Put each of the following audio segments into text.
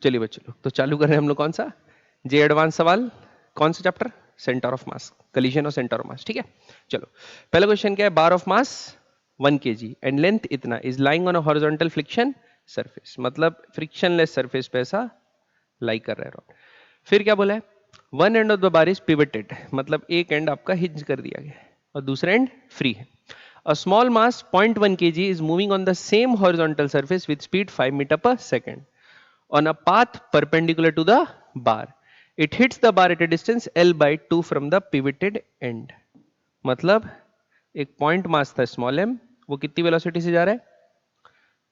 चलिए बच्चों लोग, तो चालू कर रहे हैं हम लोग कौन सा जे एडवांस सवाल, कौन सा चैप्टर, सेंटर ऑफ मास, कलीजन और सेंटर ऑफ मास। ठीक है, चलो पहला क्वेश्चन क्या है, bar of mass 1 kg and length इतना is lying on a horizontal friction surface, मतलब फ्रिक्शनलेस सरफेस पे ऐसा लाई कर रहा है रॉड। फिर क्या बोला है, one end of the bar is pivoted, मतलब एक एंड आपका हिंज कर दिया गया है और दूसरा एंड फ्री है। A small mass 0.1 kg is moving on the same horizontal surface with speed 5 meter per second on a path perpendicular to the bar. It hits the bar at a distance L by 2 from the pivoted end. मतलब एक point mass था small m, वो कितनी velocity से जा रहा है,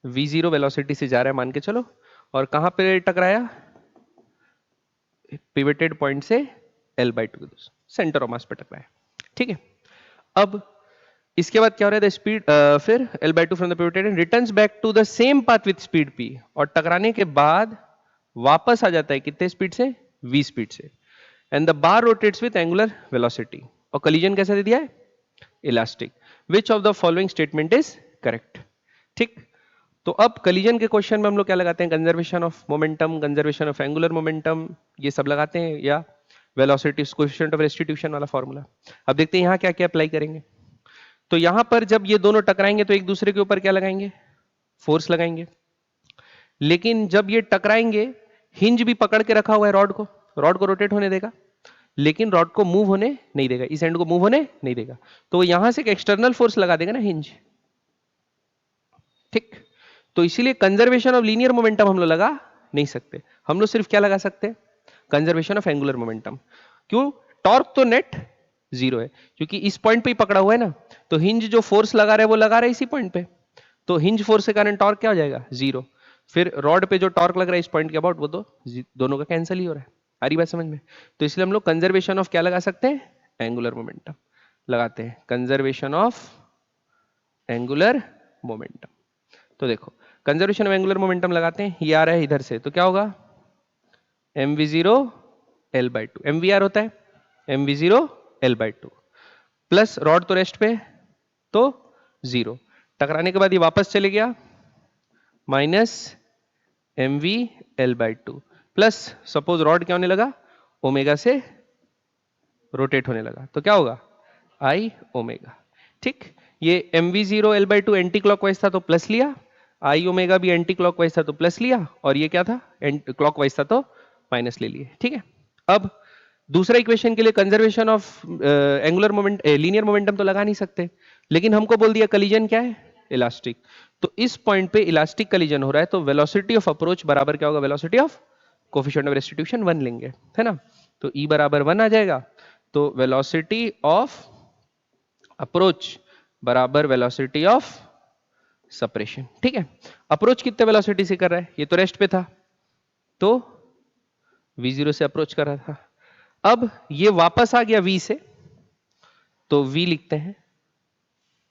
v0 velocity से जा रहा है मान के चलो, और कहां पे टकराया, पिवटेड पॉइंट से L by 2, सेंटर ऑफ मास पे टकराया। ठीक है, अब इसके बाद क्या हो रहा है, स्पीड फिर L by 2 from the pivoted end returns back to the same path with speed p, और टकराने के बाद वापस आ जाता है कितने स्पीड से, v स्पीड से, and the bar rotates with angular velocity, और कलीजन कैसा दे दिया है, elastic. Which of the following statement is correct. ठीक, तो अब कलीजन के क्वेश्चन में हम लोग क्या लगाते हैं, conservation of momentum, conservation of angular momentum, ये सब लगाते हैं, या वेलोसिटी कोएफिशिएंट ऑफ रेस्टिट्यूशन वाला फॉर्मूला। अब देखते हैं यहां क्या क्या अप्लाई करेंगे। तो यहां पर जब ये दोनों टकराएंगे तो एक दूसरे के ऊपर क्या लगाएंगे, फोर्स लगाएंगे, लेकिन जब ये टकराएंगे हिंज भी पकड़ के रखा हुआ है रॉड को रोटेट होने देगा, लेकिन रॉड को मूव होने नहीं देगा, इस एंड को मूव होने नहीं देगा, तो यहां से एक एक्सटर्नल फोर्स लगा देगा ना हिंज। ठीक, तो इसीलिए कंजर्वेशन ऑफ लीनियर मोमेंटम हम लोग लगा नहीं सकते, हम लोग सिर्फ क्या लगा सकते हैं, कंजर्वेशन ऑफ एंगुलर मोमेंटम। क्यों, टॉर्क तो नेट जीरो है, क्योंकि इस पॉइंट पे ही पकड़ा हुआ है ना, तो हिंज जो फोर्स लगा रहा है वो लगा रहा है इसी पॉइंट पे, तो हिंज फोर्स के कारण टॉर्क क्या हो जाएगा, जीरो। फिर रॉड पे जो टॉर्क लग रहा है इस पॉइंट के अबाउट, वो तो दोनों का कैंसिल ही हो रहा है। आ रही बात समझ में, तो इसलिए हम लोग कंजर्वेशन ऑफ क्या लगा सकते हैं, एंगुलर मोमेंटम लगाते हैं, कंजर्वेशन ऑफ एंगुलर मोमेंटम। तो देखो कंजर्वेशन ऑफ एंगुलर मोमेंटम लगाते हैं, ये आ रहा है इधर से, तो क्या होगा, mv0 L by 2, mvr होता है mv0 L by 2, plus rod तो रेस्ट पे तो जीरो, टकराने के बाद ये वापस चले गया, minus mv L by 2, plus suppose rod क्या होने लगा, ओमेगा से रोटेट होने लगा, तो क्या होगा, आई ओमेगा। ठीक, ये mv0 L by 2 anti clockwise था तो प्लस लिया, आई ओमेगा भी एंटी क्लॉकवाइज था तो प्लस लिया, और ये क्या था, क्लॉकवाइज था तो माइनस ले लिए। ठीक है, अब दूसरा इक्वेशन के लिए conservation of angular moment, linear momentum तो लगा नहीं सकते, लेकिन हमको बोल दिया कलीजन क्या है, इलास्टिक, तो इस पॉइंट पे इलास्टिक कलीजन हो रहा है, तो वेलोसिटी ऑफ अप्रोच बराबर क्या होगा, velocity of coefficient of restitution 1 लेंगे, है ना, तो E बराबर 1 आ जाएगा, तो वेलोसिटी ऑफ अप्रोच बराबर वेलोसिटी ऑफ सेपरेशन। ठीक है, अप्रोच कितने वेलोसिटी से कर रहा है, ये तो रेस्ट पे था तो v0 से अप्रोच कर रहा था, अब ये वापस आ गया v से, तो v लिखते हैं,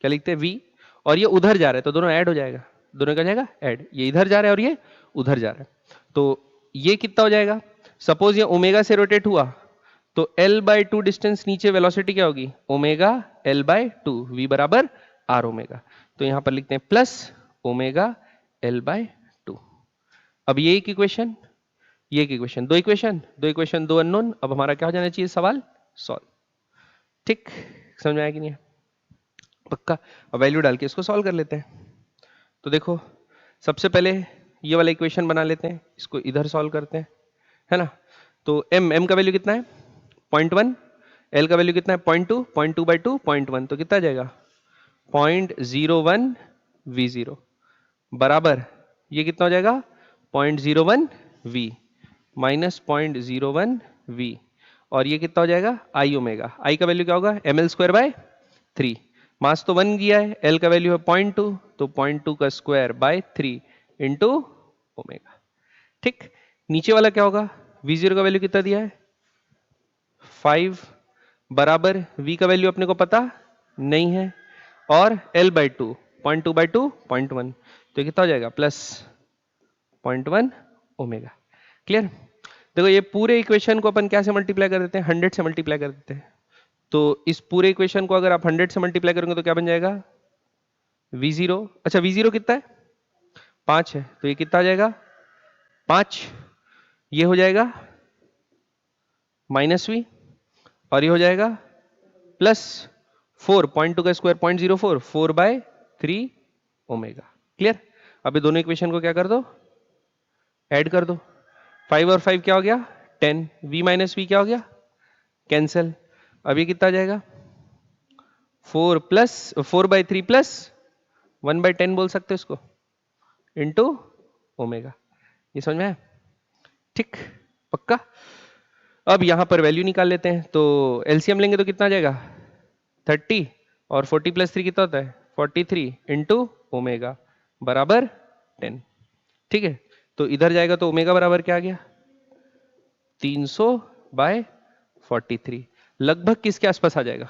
क्या लिखते हैं, v, और ये उधर जा रहा है तो दोनों ऐड हो जाएगा, दोनों क्या हो जाएगा ऐड, ये इधर जा रहा है और ये उधर जा रहा है, तो ये कितना हो जाएगा, सपोज ये ओमेगा से रोटेट हुआ तो L by 2 डिस्टेंस नीचे वेलोसिटी क्या होगी, ओमेगा L by 2, v बराबर r ओमेगा, तो यहां पर लिखते हैं प्लस ओमेगा L by 2। अब ये एक इक्वेशन, ये एक इक्वेशन, दो इक्वेशन दो अननोन, अब हमारा क्या हो जाना चाहिए, सवाल सॉल्व। ठीक, समझ में आया कि नहीं, पक्का, अब वैल्यू डाल के इसको सॉल्व कर लेते हैं। तो देखो सबसे पहले ये वाला इक्वेशन बना लेते हैं, इसको इधर सॉल्व करते हैं, है ना, तो m का वैल्यू कितना है 0.1, L का वैल्यू कितना है 0.2, 0.2 by 2 0.1, तो कितना आ जाएगा 0.01 v0 बराबर ये कितना हो जाएगा 0.01 v माइनस 0.01 v, और ये कितना हो जाएगा आई ओमेगा, आई का वैल्यू क्या होगा ml² by 3, मास तो 1 दिया है, L का वैल्यू है 0.2, तो 0.2 का स्क्वायर बाय 3 इंटू ओमेगा। ठीक, नीचे वाला क्या होगा, v0 का वैल्यू कितना दिया है 5 बराबर v का वैल्यू अपने को पता नहीं है, और L by 2 0.2 by 2 0.1, तो कितना हो जाएगा प्लस 0.1 ओमेगा। क्लियर, देखो ये पूरे इक्वेशन को अपन क्या से मल्टीप्लाई कर देते हैं, 100 से मल्टीप्लाई कर देते हैं, तो इस पूरे इक्वेशन को अगर आप 100 से मल्टीप्लाई करेंगे तो क्या बन जाएगा v0, अच्छा v0 कितना है 5 है, तो ये कितना आ जाएगा 5 ये हो जाएगा -v और ये हो जाएगा +4, 0.2 का स्क्वायर 0.04, 4/3 ओमेगा। क्लियर? अभी दोनों इक्वेशन को क्या कर दो, ऐड कर दो। 5 और 5 क्या हो गया 10, v माइनस वी क्या हो गया कैंसिल। अब ये कितना आ जाएगा 4/3 प्लस 1/10 बोल सकते हो इसको, इंटू ओमेगा। ये समझ में आया? ठीक, पक्का। अब यहां पर वैल्यू निकाल लेते हैं, तो एलसीएम लेंगे तो कितना आ जाएगा 30 और 40 + 3 कितना होता है 43 इंटू ओमेगा बराबर 10। ठीक है, तो इधर जाएगा तो ओमेगा बराबर क्या आ गया 300/43, लगभग किसके आसपास आ जाएगा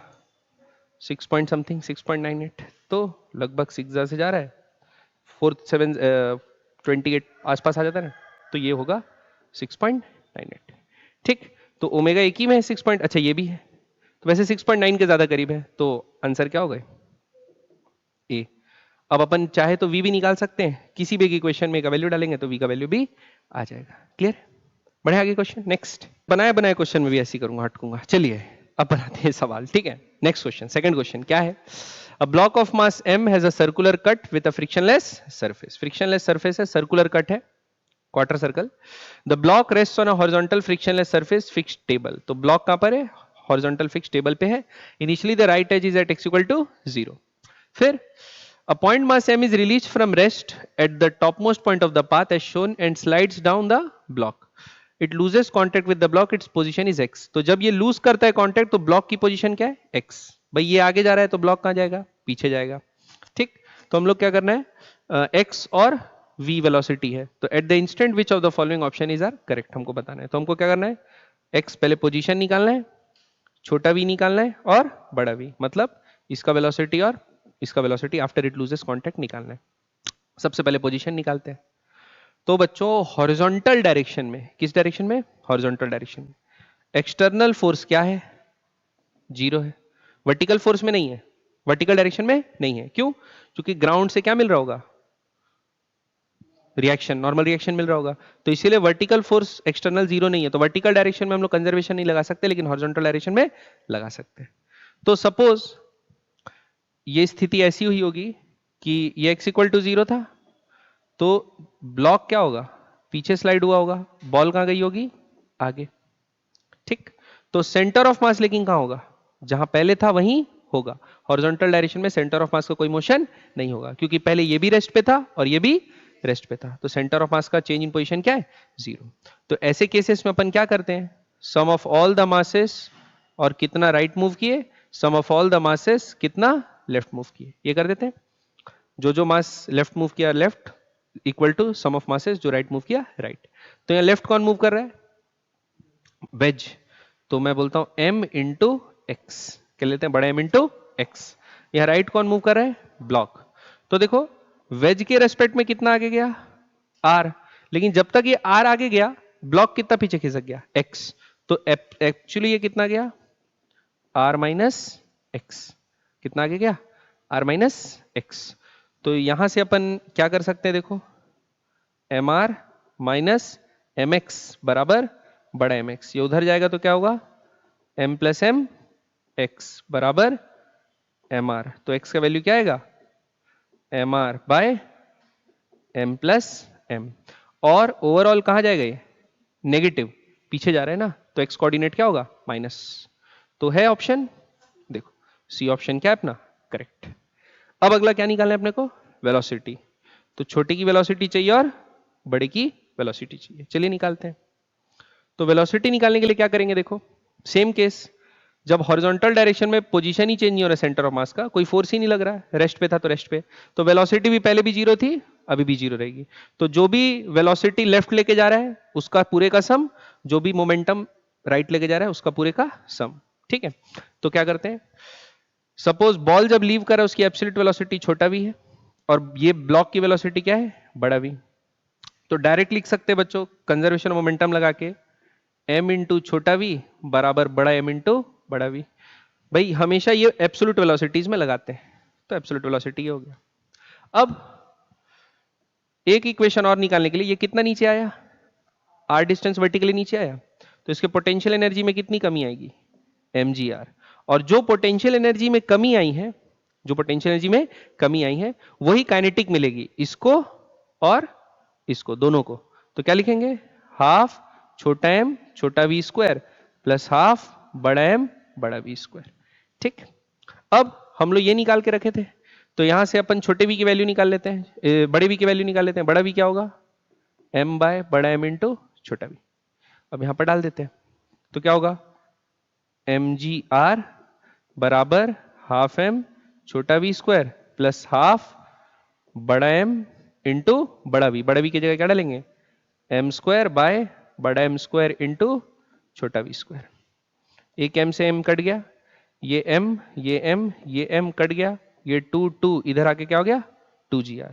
6 पॉइंट समथिंग 6.98, तो लगभग 6 से जा रहा है 4/7 आसपास आ जाता है ना, तो ये होगा 6.98। ठीक, तो ओमेगा एक ही में है 6 पॉइंट, अच्छा ये भी है, तो वैसे 6.9 के ज्यादा करीब है, तो आंसर क्या होगा ए। अब अपन चाहे तो v भी निकाल सकते हैं, किसी भी इक्वेशन में का वैल्यू डालेंगे तो v का वैल्यू भी आ जाएगा। क्लियर? बढ़े आगे क्वेश्चन नेक्स्ट। बनाए बनाए क्वेश्चन में भी ऐसे करूंगा, हटकूंगा। चलिए अब बनाते हैं सवाल। ठीक है, नेक्स्ट क्वेश्चन, सेकंड क्वेश्चन क्या है, a block of mass m has a circular cut with a frictionless surface. Frictionless surface है, सर्कुलर कट है, quarter circle. The block rest on a horizontal frictionless surface fixed table. तो block कहां पर है, horizontal fixed table पे है। Initially the right edge is at x = 0। फिर a point mass m is released from rest at the topmost point of the path as shown and slides down the block. It loses contact with the block, its position is x. तो जब ये loose करता है contact तो block की position क्या है x। भाई ये आगे जा रहा है तो ब्लॉक कहां जाएगा, पीछे जाएगा। ठीक, तो हम लोग क्या करना है, x और v वेलोसिटी है, तो at the instant which of the following option is are correct हमको बताना है। तो हमको क्या करना है, x पहले पोजीशन निकालना है, छोटा v निकालना है और बड़ा v, मतलब इसका वेलोसिटी और इसका velocity after it loses contact निकालना है। सबसे पहले पोजीशन निकालते हैं। तो बच्चों हॉरिजॉन्टल डायरेक्शन में, किस डायरेक्शन में, हॉरिजॉन्टल डायरेक्शन में एक्सटर्नल फोर्स क्या है 0 है, वर्टिकल फोर्स में नहीं है, वर्टिकल डायरेक्शन में नहीं है। क्यों? क्योंकि ग्राउंड से क्या मिल रहा होगा, रिएक्शन, नॉर्मल रिएक्शन मिल रहा होगा, तो इसीलिए वर्टिकल फोर्स एक्सटर्नल 0 नहीं है। तो वर्टिकल डायरेक्शन में हम लोग कंजर्वेशन नहीं लगा सकते, लेकिन हॉरिजॉन्टल डायरेक्शन में लगा सकते हैं। तो सपोज ये स्थिति ऐसी हुई होगी कि ये x = 0 था, तो ब्लॉक क्या होगा, पीछे स्लाइड हुआ होगा, बॉल कहां गई होगी, आगे। ठीक, तो सेंटर ऑफ मास लेकिन कहां होगा, जहां पहले था वहीं होगा। हॉरिजॉन्टल डायरेक्शन में सेंटर ऑफ मास का कोई मोशन नहीं होगा, क्योंकि पहले ये भी रेस्ट पे था और ये भी रेस्ट पे था, तो सेंटर ऑफ मास का चेंज इन पोजीशन क्या है 0। तो ऐसे केसेस में अपन क्या करते हैं, sum of all the masses और कितना राइट मूव किए, sum of all the masses कितना लेफ्ट मूव किए, ये कर देते हैं। जो मास लेफ्ट मूव किया left equal to sum of masses जो राइट मूव किया राइट। तो यहाँ लेफ्ट कौन मूव कर रहा है, वेज, तो मैं बोलता हूं m इंटू एक्स, कह लेते हैं बड़ा m इंटू एक्स। यहाँ राइट कौन मूव कर रहा है, ब्लॉक। तो देखो वेज के रेस्पेक्ट में कितना आगे गया r, लेकिन जब तक ये r आगे गया ब्लॉक कितना पीछे खिसक गया x, तो एक्चुअली ये कितना गया r माइनस एक्स, कितना आगे गया r माइनस एक्स। तो यहां से अपन क्या कर सकते हैं, देखो mr माइनस mx बराबर बड़ा mx, ये उधर जाएगा तो क्या होगा m + m x बराबर mr। तो x का वैल्यू क्या आएगा mr/m + m, और ओवरऑल कहां जाएगा ये नेगेटिव, पीछे जा रहा है ना, तो x कोऑर्डिनेट क्या होगा माइनस। तो है ऑप्शन, देखो सी ऑप्शन क्या है अपना करेक्ट। अब अगला क्या निकालना है अपने को, वेलोसिटी। तो छोटे की वेलोसिटी चाहिए और बड़े की वेलोसिटी चाहिए, चलिए निकालते हैं। तो वेलोसिटी निकालने के लिए क्या करेंगे, देखो सेम केस, जब हॉरिजॉन्टल डायरेक्शन में पोजीशन ही चेंज नहीं हो रहा सेंटर ऑफ मास का, कोई फोर्स ही नहीं लग रहा है, रेस्ट पे था तो रेस्ट पे, तो वेलोसिटी भी पहले भी 0 थी अभी भी 0 रहेगी। तो जो भी वेलोसिटी लेफ्ट लेके जा रहा है उसका पूरे का सम, जो भी मोमेंटम राइट लेके जा रहा है उसका पूरे का सम। ठीक है, तो क्या करते हैं, सपोज बॉल जब लीव कर रहा है उसकी एब्सोल्यूट वेलोसिटी छोटा v है और ये ब्लॉक की वेलोसिटी क्या है बड़ा v। तो डायरेक्ट लिख सकते हैं बच्चों कंजर्वेशन मोमेंटम लगा के m इंटू छोटा v बराबर बड़ा m इंटू बड़ा v। भाई हमेशा ये एब्सोल्यूट वेलोसिटीज में लगाते हैं, तो एब्सोल्यूट वेलोसिटी हो गया। अब एक इक्वेशन और निकालने के लिए, ये कितना नीचे आया r डिस्टेंस वर्टिकली नीचे आया, तो इसके पोटेंशियल एनर्जी में कितनी कमी आएगी, mgr। और जो पोटेंशियल एनर्जी में कमी आई है, जो पोटेंशियल एनर्जी में कमी आई है, वही काइनेटिक मिलेगी इसको और इसको, दोनों को। तो क्या लिखेंगे, हाफ छोटा m छोटा v स्क्वायर प्लस हाफ बड़ा m बड़ा v स्क्वायर। ठीक, अब हम लोग ये निकाल के रखे थे, तो यहां से अपन छोटे v की वैल्यू निकाल लेते हैं, बड़े v की वैल्यू निकाल लेते हैं। बड़ा v क्या होगा, m बाय बड़ा m इंटू छोटा v। अब यहां पर डाल देते हैं, तो क्या होगा, mgr बराबर हाफ m छोटा v स्क्वायर प्लस हाफ बड़ा m इंटू बड़ा v। बड़ा v की जगह क्या डालेंगे, m स्क्वायर बाय बड़ा m स्क्वायर इंटू छोटा v स्क्वायर। एक m से m कट गया, ये m ये m ये m कट गया, ये 2 इधर आके क्या हो गया, 2gr।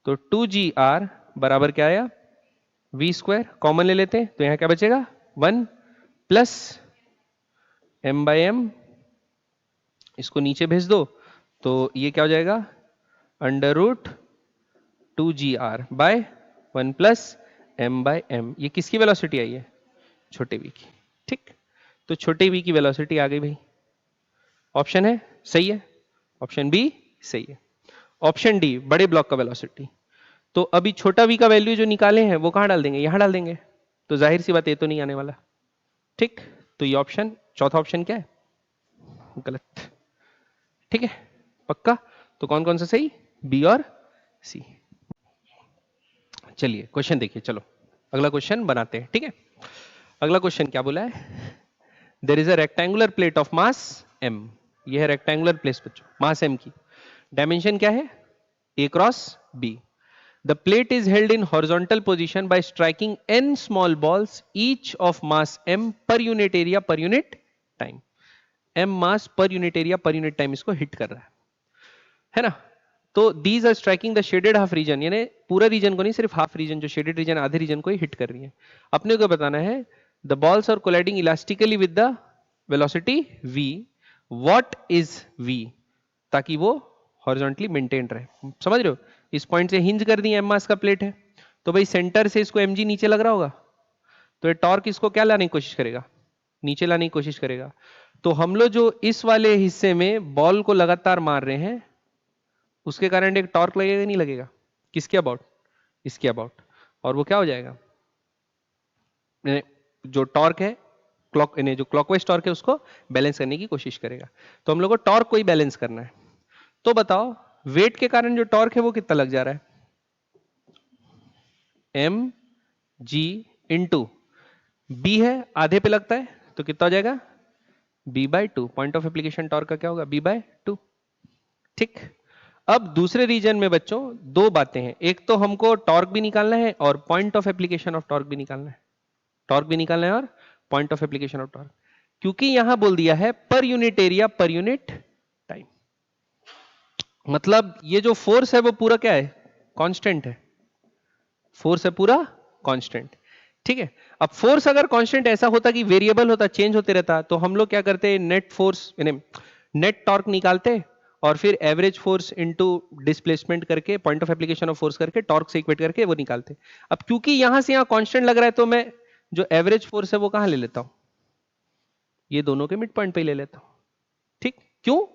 तो 2gr बराबर क्या आया, v स्क्वायर कॉमन ले लेते हैं, तो यहां क्या बचेगा, 1 प्लस m बाय m, इसको नीचे भेज दो, तो ये क्या हो जाएगा, under root 2gr by 1 plus m by m। ये किसकी वेलोसिटी आई है, छोटे v की। ठीक, तो छोटे v की वेलोसिटी आ गई भाई। ऑप्शन है सही है, ऑप्शन बी सही है। ऑप्शन डी बड़े ब्लॉक का वेलोसिटी। तो अभी छोटा v का वैल्यू जो निकाले हैं वो कहां डाल देंगे, यहां डाल देंगे, तो जाहिर सी बात ये तो नहीं आने वाला। ठीक, तो ये ऑप्शन, चौथा ऑप्शन क्या है, गलत। ठीक है, पक्का। तो कौन कौन सा सही, बी और सी। चलिए क्वेश्चन देखिए, चलो अगला क्वेश्चन बनाते हैं। ठीक है, अगला क्वेश्चन क्या बोला है, there is a rectangular plate of mass m। ये है रेक्टेंगुलर प्लेट बच्चों, मास m की। डायमेंशन क्या है, a cross b। The plate is held in horizontal position by striking n small balls, each of mass m per unit area per unit time. m mass per unit area per unit time इसको hit कर रहा है ना। तो these are striking the shaded half region, यानी पूरा reason को नहीं, सिर्फ हाफ रीजन, जो शेडेड रीजन आधे रीजन को ही हिट कर रही है। अपने को बताना है the balls are colliding elastically with the velocity v, what is v, ताकि वो हॉरिजॉन्टली मेंटेन रहे। समझ रहे हो, इस पॉइंट से हिंज कर दी, एम मास का प्लेट है, तो भाई सेंटर से इसको mg नीचे लग रहा होगा, तो ये टॉर्क इसको क्या लाने की कोशिश करेगा, नीचे लाने की कोशिश करेगा। तो हम लोग जो इस वाले हिस्से में बॉल को लगातार मार रहे हैं, उसके कारण एक टॉर्क लगेगा नहीं लगेगा, किसके अबाउट, इसके अबाउट। और वो क्या हो जाएगा, जो टॉर्क है क्लॉक, जो क्लॉकवाइज टॉर्क है उसको बैलेंस करने की कोशिश करेगा। तो हम लोग को टॉर्क को ही बैलेंस करना है। तो बताओ वेट के कारण जो टॉर्क है वो कितना लग जा रहा है, एम जी इंटू बी है, आधे पे लगता है, तो कितना हो जाएगा, B by 2। Point of application torque का क्या होगा, बी बाय 2। ठीक, अब दूसरे रीजन में बच्चों दो बातें हैं, एक तो हमको टॉर्क भी निकालना है और point of application of torque भी निकालना है। टॉर्क भी निकालना है और point of application of torque, क्योंकि यहां बोल दिया है पर यूनिट एरिया पर यूनिट टाइम। मतलब ये जो फोर्स है वो पूरा क्या है, कांस्टेंट है, फोर्स है पूरा कांस्टेंट। ठीक है, अब फोर्स अगर कांस्टेंट ऐसा होता कि वेरिएबल होता, चेंज होते रहता, तो हम लोग क्या करते, नेट फोर्स यानी नेट टॉर्क निकालते और फिर एवरेज फोर्स इनटू डिस्प्लेसमेंट करके, point of application of force करके, टॉर्क से इक्वेट करके वो निकालते। अब क्योंकि यहां से यहां कांस्टेंट लग रहा है, तो मैं जो एवरेज फोर्स है वो कहां ले लेता हूं, ये दोनों के मिड पॉइंट पे ही ले लेता हूं। ठीक, क्यों,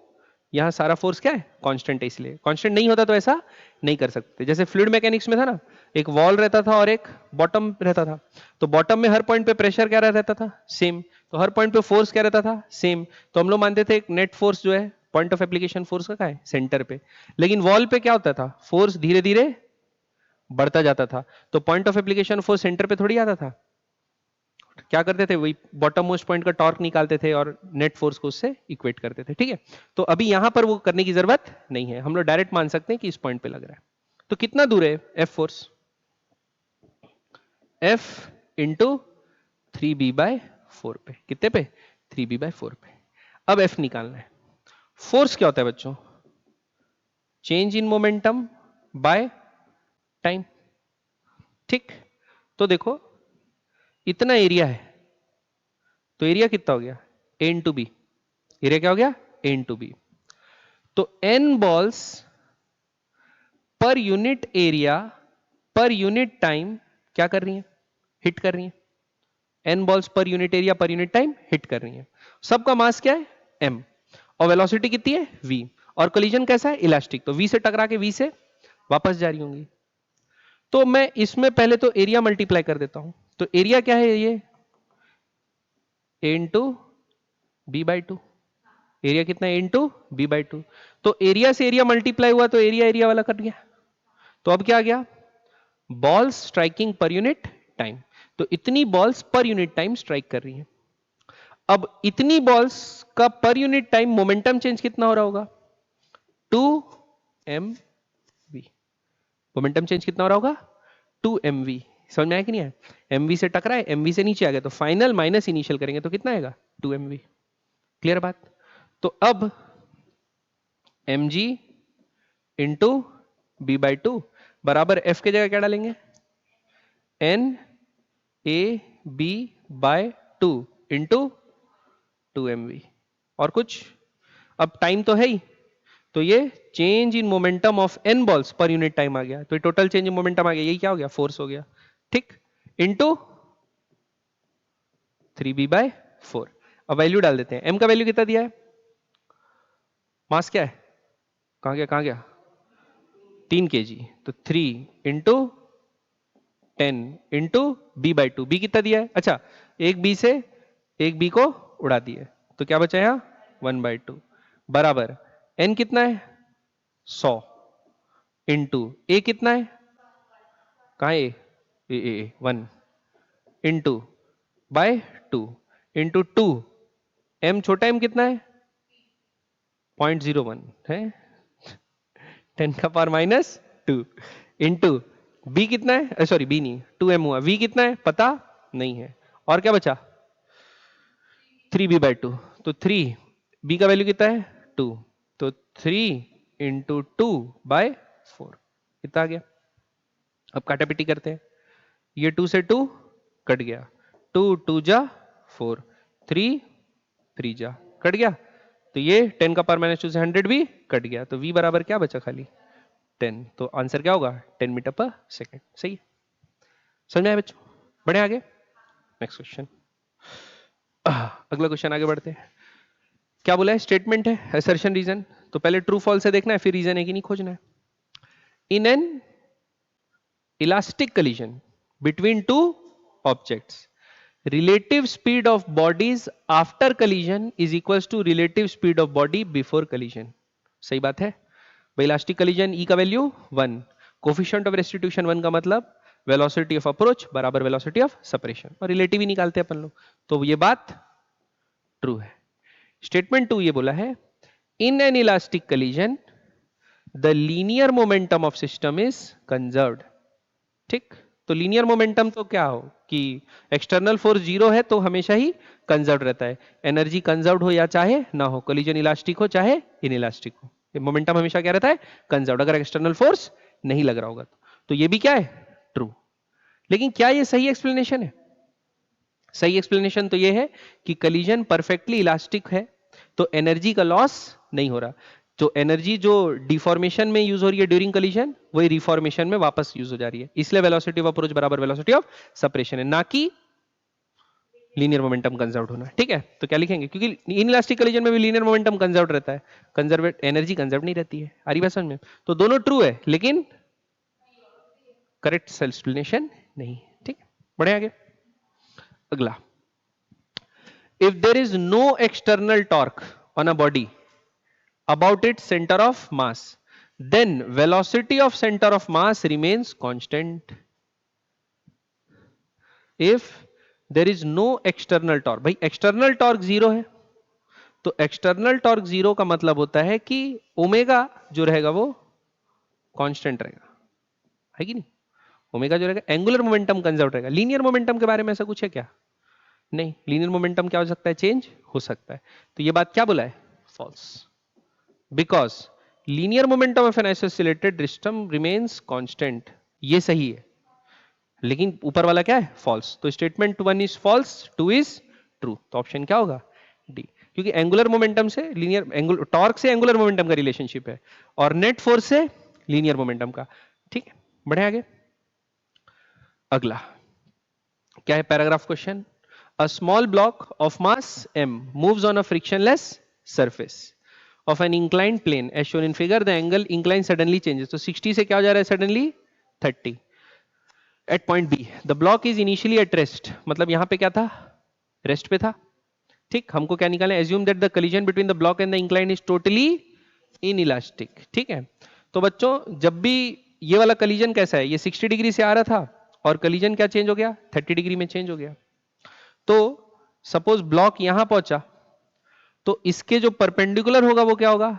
यहां सारा फोर्स क्या है, कांस्टेंट है, इसलिए। कांस्टेंट नहीं होता तो ऐसा नहीं कर सकते। जैसे फ्लूइड मैकेनिक्स में था ना, एक वॉल रहता था और एक बॉटम रहता था, तो बॉटम में हर पॉइंट पे प्रेशर क्या रहता था, सेम, तो हर पॉइंट पे फोर्स क्या रहता था, सेम। तो हम लोग मानते थे एक नेट फोर्स जो है पॉइंट ऑफ एप्लीकेशन फोर्स का क्या है, सेंटर पे। लेकिन वॉल पे क्या होता था, फोर्स धीरे धीरे बढ़ता जाता था, तो point of application force centre पे थोड़ी आता था। क्या करते थे, वही बॉटम मोस्ट पॉइंट का टॉर्क निकालते थे और नेट फोर्स को उससे इक्वेट करते थे। ठीक है, तो अभी यहां पर वो करने की जरूरत नहीं है, हम लोग डायरेक्ट मान सकते हैं कि इस पॉइंट पे लग रहा है। तो कितना दूर है F force, F into 3b/4 पे, कितने पे, 3b/4 पे। अब एफ निकालना है। फोर्स क्या होता है बच्चों, change in momentum by time. ठीक, तो देखो इतना एरिया है, तो एरिया कितना हो गया, a इंटू बी। एरिया क्या हो गया, a इंटू बी। तो n बॉल्स पर यूनिट एरिया पर यूनिट टाइम क्या कर रही हैं, हिट कर रही हैं, n बॉल्स पर यूनिट एरिया पर यूनिट टाइम हिट कर रही हैं। सबका मास क्या है? m, और वेलोसिटी कितनी है? v, और कोलिजन कैसा है? इलास्टिक, तो v से टकरा के v से वापस जा रही होंगी। तो मैं इसमें पहले तो एरिया मल्टीप्लाई कर देता हूं। तो एरिया क्या है? ये a into B by two. Area कितना है? Into B by two. तो एरिया से एरिया मल्टीप्लाई हुआ तो एरिया एरिया वाला कट गया। तो अब क्या आ गया? बॉल्स स्ट्राइकिंग पर यूनिट टाइम। तो इतनी बॉल्स पर यूनिट टाइम स्ट्राइक कर रही हैं। अब इतनी बॉल्स का पर यूनिट टाइम मोमेंटम चेंज कितना हो रहा होगा? 2mv। मोमेंटम चेंज कितना हो रहा होगा? 2mv। समझ में आया कि नहीं आया? mv से टकरा है, mv से नीचे आ गया, तो फाइनल माइनस इनिशियल करेंगे तो कितना आएगा? 2mv। क्लियर बात? तो अब mg into B by two बराबर f के जगह क्या डालेंगे? n a b by two into 2mv। और कुछ? अब टाइम तो है ही, तो ये change in momentum of n balls पर यूनिट टाइम आ गया। तो टोटल चेंज इन मोमेंटम आ गया, यही क्या हो गया? फोर्स हो गया। ठीक, इंटू 3b/4। अब वैल्यू डाल देते हैं। m का वैल्यू कितना दिया है? मास क्या है? कहां गया कहां गया? 3 kg। तो 3 into 10 into B by two. B कितना दिया है? अच्छा, एक बी से एक बी को उड़ा दिए, तो क्या बचा यहां? 1/2 बराबर n कितना है? 100 इंटू ए कितना है? कहां ए? ए 1 इंटू बाय 2 इंटू 2। m छोटा m कितना है? 0.01 है, 10 का पावर -2 इंटू बी कितना है? सॉरी बी नहीं, 2m हुआ। v कितना है? पता नहीं है। और क्या बचा? 3b/2। तो 3 b का वैल्यू कितना है? 2। तो 3 इंटू 2/4 कितना आ गया? अब काटापिटी करते हैं। ये 2 से 2 कट गया, 2 2 जा 4, 3 3 जा कट गया। तो ये 10 का पावर -2 से 100 भी कट गया। तो v बराबर क्या बचा? खाली 10। तो आंसर क्या होगा? 10 मीटर पर सेकेंड। सही है? समझ में आया बच्चों? बढ़े आगे, नेक्स्ट क्वेश्चन। अगला क्वेश्चन आगे बढ़ते हैं। क्या बोला है? स्टेटमेंट है, असर्शन रीजन। तो पहले ट्रू फॉल्स है देखना है, फिर रीजन है कि नहीं खोजना है। In an elastic collision between two objects, relative speed of bodies after collision is equals to relative speed of body before collision। सही बात है भाई। इलास्टिक collision E का वैल्यू 1, कोफिशिएंट ऑफ रेस्टिट्यूशन 1 का मतलब वेलोसिटी ऑफ अप्रोच बराबर velocity of separation, और relative ही निकालते हैं अपन लोग, तो ये बात ट्रू है। स्टेटमेंट 2 ये बोला है, in an elastic collision the linear momentum of system is conserved। ठीक, तो लीनियर मोमेंटम तो क्या हो कि एक्सटर्नल फोर्स 0 है तो हमेशा ही कंजर्व रहता है। एनर्जी कंजर्व हो या चाहे ना हो, कोलिजन इलास्टिक हो चाहे इनइलास्टिक हो, मोमेंटम हमेशा क्या रहता है? कंजर्व, अगर एक्सटर्नल फोर्स नहीं लग रहा होगा तो ये भी क्या है? ट्रू। लेकिन क्या ये सही एक्सप्लेनेशन है? सही एक्सप्लेनेशन तो ये है कि कोलिजन परफेक्टली इलास्टिक है तो एनर्जी का लॉस नहीं हो रहा। जो एनर्जी जो डिफॉर्मेशन में यूज हो रही है ड्यूरिंग कोलिजन, वही रिफॉर्मेशन में वापस यूज हो जा रही है। इसलिए वेलोसिटी ऑफ अप्रोच बराबर वेलोसिटी ऑफ सेपरेशन है, ना कि लीनियर मोमेंटम कंजर्व होना। ठीक है, तो क्या लिखेंगे? क्योंकि इनइलास्टिक कोलिजन में भी लीनियर मोमेंटम कंजर्व रहता है, कंजर्व एनर्जी कंजर्व नहीं रहती है। आ रही बात समझ में? तो दोनों ट्रू है लेकिन करेक्ट एक्सप्लेनेशन नहीं। ठीक, बढ़े आगे। अगला, if there is no external torque on a body about its center of mass, then velocity of center of mass remains constant। if there is no external torque, भाई external torque 0 है, तो external torque 0 का मतलब होता है कि omega जो रहेगा वो कांस्टेंट रहेगा, है कि नहीं? ओमेगा जो रहेगा, एंगुलर मोमेंटम कंजर्व रहेगा। लीनियर मोमेंटम के बारे में ऐसा कुछ है क्या? नहीं, लीनियर मोमेंटम क्या हो सकता है? चेंज हो सकता है। तो ये बात क्या बोला है? False. Because linear momentum of an isosceles system remains constant। ये सही है, लेकिन ऊपर वाला क्या है? फॉल्स। तो statement 1 is false, 2 is true. तो ऑप्शन क्या होगा? डी। क्योंकि एंगुलर मोमेंटम से लीनियर टॉर्क से एंगुलर मोमेंटम का रिलेशनशिप है और नेट फोर्स से लीनियर मोमेंटम का। ठीक है, बढ़े आगे। अगला, क्या है paragraph question? A small block of mass m moves on a frictionless surface of an inclined plane as shown in figure, the angle incline suddenly changes. तो 60 से क्या हो जा रहा है suddenly? 30 at point B. The block is initially at rest, मतलब यहां पे क्या था? रेस्ट पे था। ठीक, हमको क्या निकालना है? Assume that the collision between the block and the incline is totally inelastic. ठीक है, तो बच्चों जब भी ये वाला कोलिजन कैसा है, ये 60 डिग्री से आ रहा था और कोलिजन क्या चेंज हो गया? 30 डिग्री में चेंज हो गया। तो सपोज ब्लॉक यहां पहुंचा, तो इसके जो परपेंडिकुलर होगा वो क्या होगा?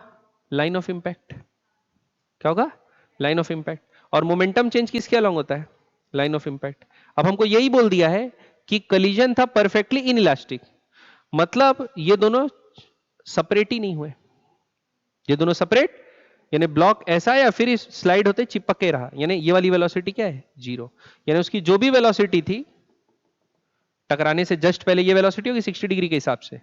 Line of impact. क्या होगा? Line of impact. और मोमेंटम चेंज किसके अलोंग होता है? Line of impact. अब हमको यही बोल दिया है कि कोलिजन था परफेक्टली इनइलास्टिक, मतलब ये दोनों सेपरेट ही नहीं हुए। ये दोनों सेपरेट, यानी ब्लॉक ऐसा या फिर स्लाइड होते चिपक के रहा, यानी ये वाली वेलोसिटी क्या है? 0। यानी उसकी जो भी वेलोसिटी थी टकराने से जस्ट पहले, ये वेलोसिटी होगी 60 डिग्री के हिसाब से,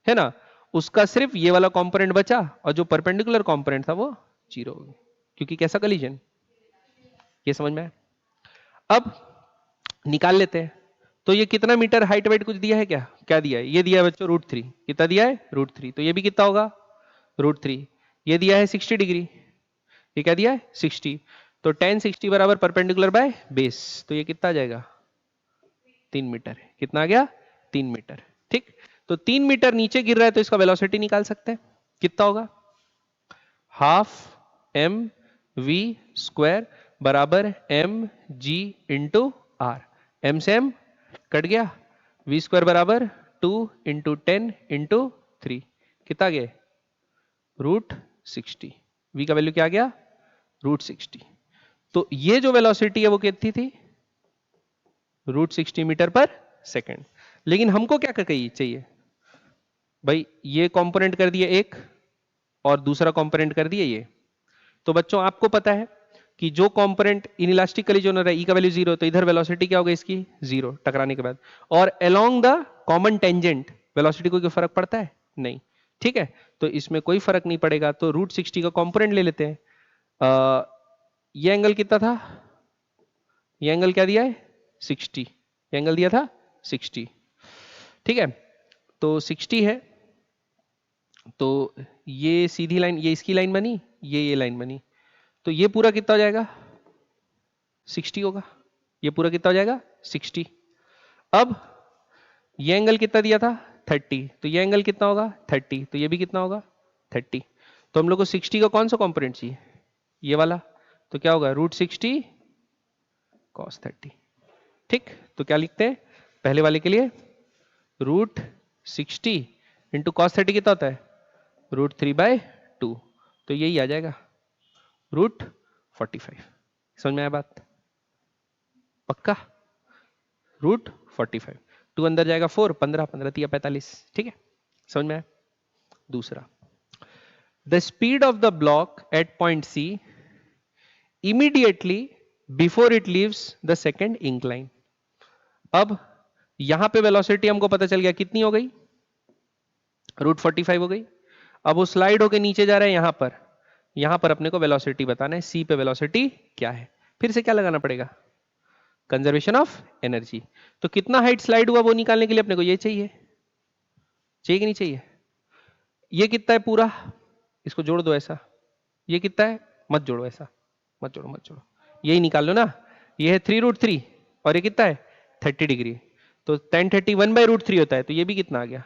है ना, उसका सिर्फ ये वाला कंपोनेंट बचा और जो परपेंडिकुलर कंपोनेंट था वो 0 हो गया, क्योंकि कैसा कोलिजन? ये समझ में आया? अब निकाल लेते हैं। तो ये कितना मीटर हाइट वाइट कुछ दिया है क्या? क्या दिया है? ये दिया है बच्चों √3। कितना दिया है? √3। तो ये भी कितना होगा? √3। ये दिया है 60 डिग्री, ये क्या दिया है? 60। तो tan 60 बराबर परपेंडिकुलर बाय बेस, तो ये कितना आ जाएगा? 3 मीटर। कितना आ गया? 3 मीटर। ठीक, तो 3 मीटर नीचे गिर रहा है, तो इसका वेलोसिटी निकाल सकते हैं। कितना होगा? हाफ mv² बराबर mg इंटू आर। m से m कट गया, v² बराबर 2 इंटू 10 इंटू 3, कितना गया? √60। v का वैल्यू क्या आ गया? √60। तो ये जो वेलोसिटी है वो कितनी थी? √60 मीटर पर सेकेंड। लेकिन हमको क्या चाहिए भाई? ये कंपोनेंट कर दिए एक और दूसरा कंपोनेंट कर दिए ये। तो बच्चों आपको पता है कि जो कंपोनेंट इनइलास्टिक कोलिजन हो रहा है, ई का वैल्यू 0, तो इधर वेलोसिटी क्या होगा इसकी? 0 टकराने के बाद। और along the common tangent velocity को कोई फर्क पड़ता है? नहीं। ठीक है, तो इसमें कोई फर्क नहीं पड़ेगा, तो √60 का कंपोनेंट ले लेते हैं। ये एंगल कितना था? ये एंगल क्या दिया है? 60। ये एंगल दिया था 60। ठीक है, तो 60 है, तो ये सीधी लाइन, ये इसकी लाइन बनी, ये लाइन बनी, तो ये पूरा कितना हो जाएगा? 60 होगा। ये पूरा कितना हो जाएगा? 60। अब ये एंगल कितना दिया था? 30, तो ये एंगल कितना होगा? 30, तो ये भी कितना होगा? 30। तो हम लोग को 60 का कौन सा कंपोनेंट चाहिए? ये वाला। तो क्या होगा? √60 cos 30। ठीक, तो क्या लिखते हैं पहले वाले के लिए? √60 इंटू cos 30 कितना होता है? √3/2, तो यही आ जाएगा √45। समझ में आया बात? पक्का? √45। 2 अंदर जाएगा 4, 15, 15 3 45। ठीक है, समझ में आया? दूसरा, the speed of the block at point C immediately before it leaves the second incline. अब यहां पे वेलोसिटी हमको पता चल गया कितनी हो गई? √45 हो गई। अब वो स्लाइड होके नीचे जा रहा है यहां पर अपने को वेलोसिटी बताना है, C पे वेलोसिटी क्या है। फिर से क्या लगाना पड़ेगा? Conservation of energy. तो कितना हाइट स्लाइड हुआ वो निकालने के लिए अपने को ये चाहिए कि नहीं चाहिए? ये कितना है पूरा? इसको जोड़ दो ऐसा। ये कितना है? मत जोड़ो ऐसा, मत जोड़ो, यही निकाल लो ना। ये है 3√3 और ये कितना है? 30 डिग्री। तो tan 30 1/√3 होता है, तो ये भी कितना आ गया?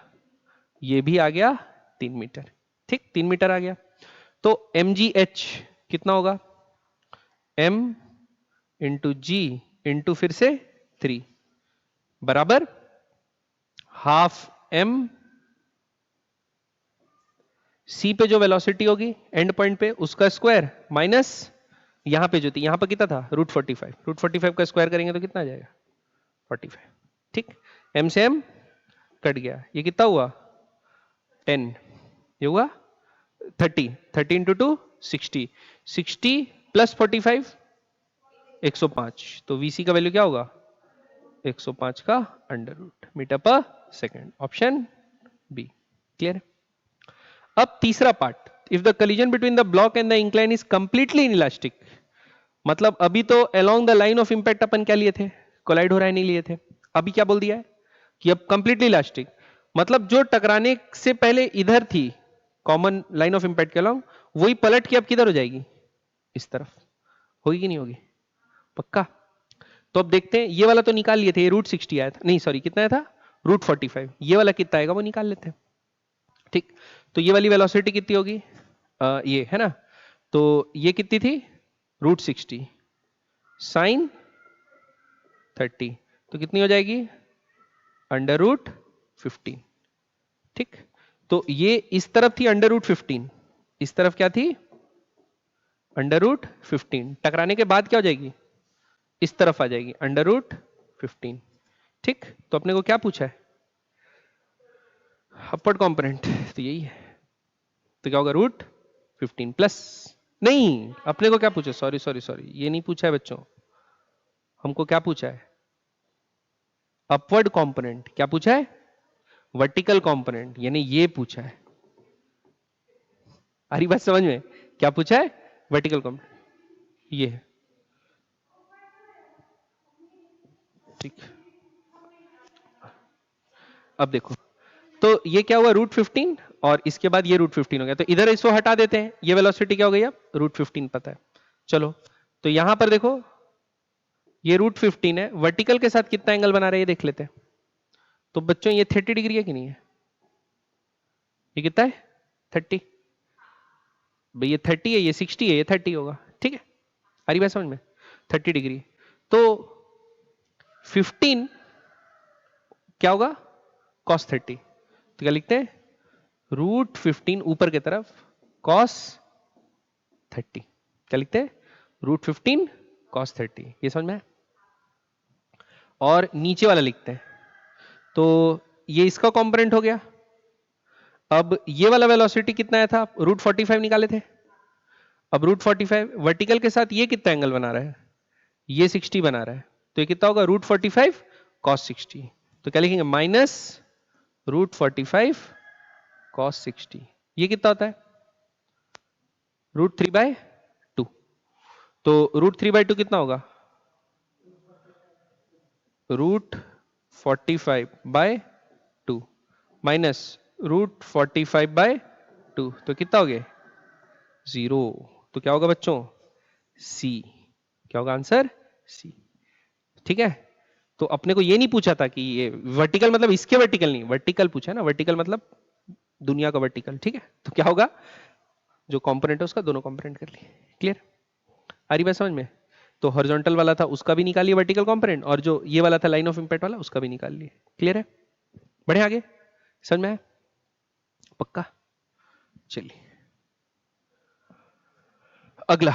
ये भी आ गया 3 मीटर। ठीक, 3 मीटर आ गया। तो mgh कितना होगा? m इंटू जी इंटू फिर से 3 बराबर हाफ m C पे जो वेलोसिटी होगी एंड पॉइंट पे उसका स्क्वायर माइनस यहां पे जो थी, यहां पर कितना था? √45। √45 का स्क्वायर करेंगे तो कितना आ जाएगा? 45। ठीक, m से m कट गया, ये कितना हुआ? 10। ये हुआ 30। 30 इंटू 2 60। 60 प्लस 45 105। तो VC का वैल्यू क्या होगा? 105 का √ metre per second. Option B. Clear? अब तीसरा part, if the collision between the block and the incline is completely inelastic, मतलब अभी तो along the line of impact अपन क्या लिए थे? कोलाइड हो रहा है नहीं लिए थे। अभी क्या बोल दिया है कि अब कंप्लीटली इलास्टिक, मतलब जो टकराने से पहले इधर थी कॉमन लाइन ऑफ इंपैक्ट के अलॉन्ग, वही पलट के अब किधर हो जाएगी, इस तरफ। होगी कि नहीं होगी, पक्का? तो अब देखते हैं, ये वाला तो निकाल लिए थे, ये √60 आया था, नहीं सॉरी कितना आया था, √45। ये वाला कितना आएगा वो निकाल लेते हैं। ठीक, तो ये वाली वेलोसिटी कितनी होगी, ये है ना, तो ये कितनी थी, √60 sin 30, तो कितनी हो जाएगी, √15। ठीक, तो ये इस तरफ थी √15, इस तरफ क्या थी, √15। टकराने के बाद क्या हो जाएगी, इस तरफ आ जाएगी √15। ठीक, तो अपने को क्या पूछा है, अपवर्ड कंपोनेंट, तो यही है, तो क्या होगा, √15 प्लस, नहीं अपने को क्या पूछा, सॉरी सॉरी सॉरी, ये नहीं पूछा है बच्चों, हमको क्या पूछा है, अपवर्ड कंपोनेंट। क्या पूछा है, वर्टिकल कंपोनेंट, यानी ये पूछा है। आ रही बात समझ में, क्या पूछा है, वर्टिकल कंपोनेंट, ये है। ठीक, अब देखो, तो ये क्या हुआ, √15, और इसके बाद ये √15 हो गया, तो इधर इसको हटा देते हैं, ये वेलोसिटी क्या हो गई, अब √15 पता है। चलो, तो यहां पर देखो ये √15 है, वर्टिकल के साथ कितना एंगल बना रहे हैं ये देख लेते हैं। तो बच्चों ये 30 डिग्री है कि नहीं है, ये कितना है, 30, भाई ये 30 है, ये 60 है, ये 30 होगा। ठीक है, आ रही बात समझ में, 30 डिग्री, तो 15 क्या होगा, cos 30, तो क्या लिखते हैं, √15 ऊपर की तरफ cos 30, क्या लिखते हैं, √15 cos 30, ये समझ में है। और नीचे वाला लिखते हैं, तो ये इसका कंपोनेंट हो गया। अब ये वाला वेलोसिटी कितना आया था, √45 निकाले थे, अब √45 वर्टिकल के साथ ये कितना एंगल बना रहा है, ये 60 बना रहा है, तो ये कितना होगा, √45 cos 60, तो क्या लिखेंगे, माइनस √45 cos 60, ये कितना होता है, √3/2, तो √3/2 कितना होगा, √45/2 माइनस √45/2, तो कितना हो गया, 0, तो क्या होगा बच्चों, सी, क्या होगा आंसर, सी। ठीक है, तो अपने को ये नहीं पूछा था कि ये वर्टिकल मतलब इसके वर्टिकल नहीं, वर्टिकल पूछा है ना, वर्टिकल मतलब दुनिया का वर्टिकल। ठीक है, तो क्या होगा, जो कंपोनेंट है उसका दोनों कंपोनेंट कर लिए। क्लियर, आ रही बात समझ में, तो हॉरिजॉन्टल वाला था उसका भी निकालिए वर्टिकल कंपोनेंट, और जो ये वाला था लाइन ऑफ इंपैक्ट वाला उसका भी निकाल लिए। क्लियर है, बढ़े आगे, समझ में आया, पक्का? चलिए अगला,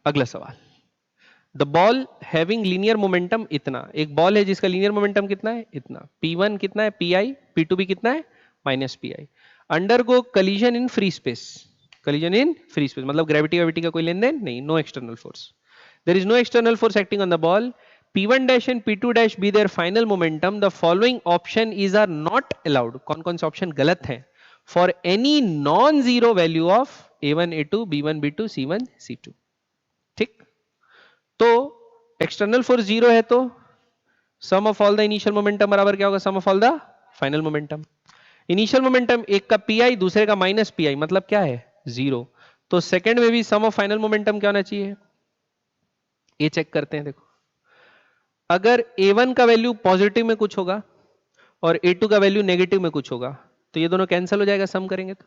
अगला सवाल, the ball having linear momentum इतना, एक बॉल है जिसका लीनियर मोमेंटम कितना है, इतना, P1 कितना है, PI, P2 भी कितना है, -PI, undergo collision in free space, collision in free space मतलब ग्रेविटी का कोई लेन देन नहीं, no external force, there is no external force acting on the ball, P1 dash and P2 dash be their final momentum, the following option is are not allowed, कौन कौन से ऑप्शन गलत हैं, for any non zero value of A1 A2 B1 B2 C1 C2। ठीक, तो external force 0 है, तो sum of all the initial momentum बराबर क्या होगा, sum of all the final momentum. Initial momentum एक का PI दूसरे का -PI मतलब क्या है, 0, तो सेकंड में भी सम ऑफ फाइनल मोमेंटम क्या होना चाहिए, ये चेक करते हैं। देखो, अगर A1 का वैल्यू पॉजिटिव में कुछ होगा और A2 का वैल्यू नेगेटिव में कुछ होगा, तो ये दोनों कैंसिल हो जाएगा सम करेंगे तो।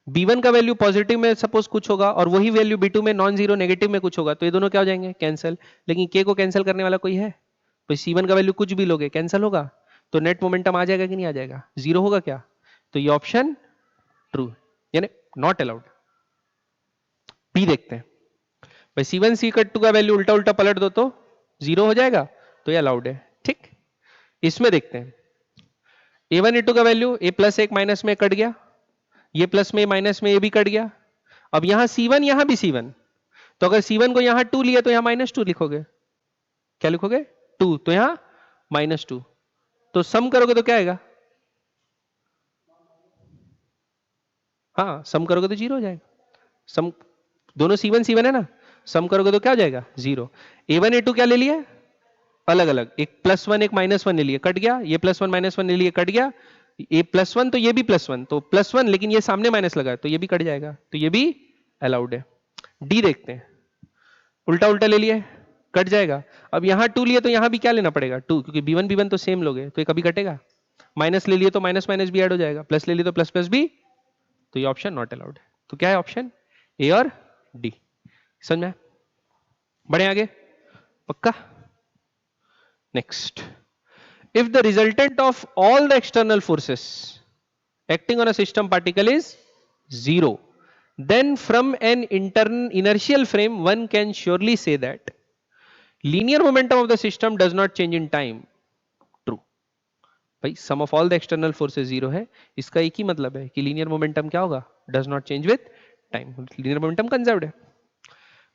B1 का वैल्यू पॉजिटिव में सपोज कुछ होगा और वही वैल्यू B2 में नॉन जीरो नेगेटिव में कुछ होगा, तो ये दोनों क्या हो जाएंगे, कैंसिल। लेकिन K को कैंसिल करने वाला कोई है, तो C1 का वैल्यू कुछ भी लोगे कैंसिल होगा, तो नेट मोमेंटम आ जाएगा कि नहीं आ जाएगा, 0 होगा क्या, तो ये ऑप्शन ट्रू, यानी नॉट अलाउड। बी देखते हैं, भाई C1 C2 का वैल्यू उल्टा उल्टा पलट दो तो 0 हो जाएगा, तो ये अलाउड है। ठीक, इसमें देखते हैं, A1 A2 का वैल्यू A प्लस एक माइनस में कट गया, ये प्लस में माइनस में ये भी कट गया, अब यहां C1 यहां भी C1, तो अगर C1 को यहां 2 लिया तो यहां -2 लिखोगे, क्या लिखोगे 2, तो यहां -2, तो सम करोगे तो क्या आएगा, हाँ सम करोगे तो 0 हो जाएगा, सम दोनों C1 C1 है ना, सम करोगे तो क्या हो जाएगा 0। A1 A2 क्या ले लिया, अलग अलग, एक +1 एक -1 ले लिए, कट गया, ये +1 -1 ले लिए, कट गया, ये +1 तो ये भी +1, तो +1 लेकिन ये सामने माइनस लगा है तो ये भी कट जाएगा, तो ये भी अलाउड है। डी देखते हैं, उल्टा उल्टा ले लिए, कट जाएगा। अब यहां 2 लिए तो यहां भी क्या लेना पड़ेगा 2, क्योंकि b1 b1 तो सेम लोगे तो ये कभी कटेगा। माइनस ले लिए तो माइनस माइनस भी ऐड हो जाएगा, प्लस ले लिए तो प्लस प्लस भी, तो ये ऑप्शन नॉट अलाउड है। तो क्या है ऑप्शन ए और डी। समझ में? बढ़े आगे, पक्का? Next, if the resultant of all the external forces acting on a system particle is 0, then from an inertial frame one can surely say that linear momentum of the system does not change in time. True. भाई sum of all the external forces 0 है, इसका एक ही मतलब है कि linear momentum क्या होगा, does not change with time. linear momentum conserved है।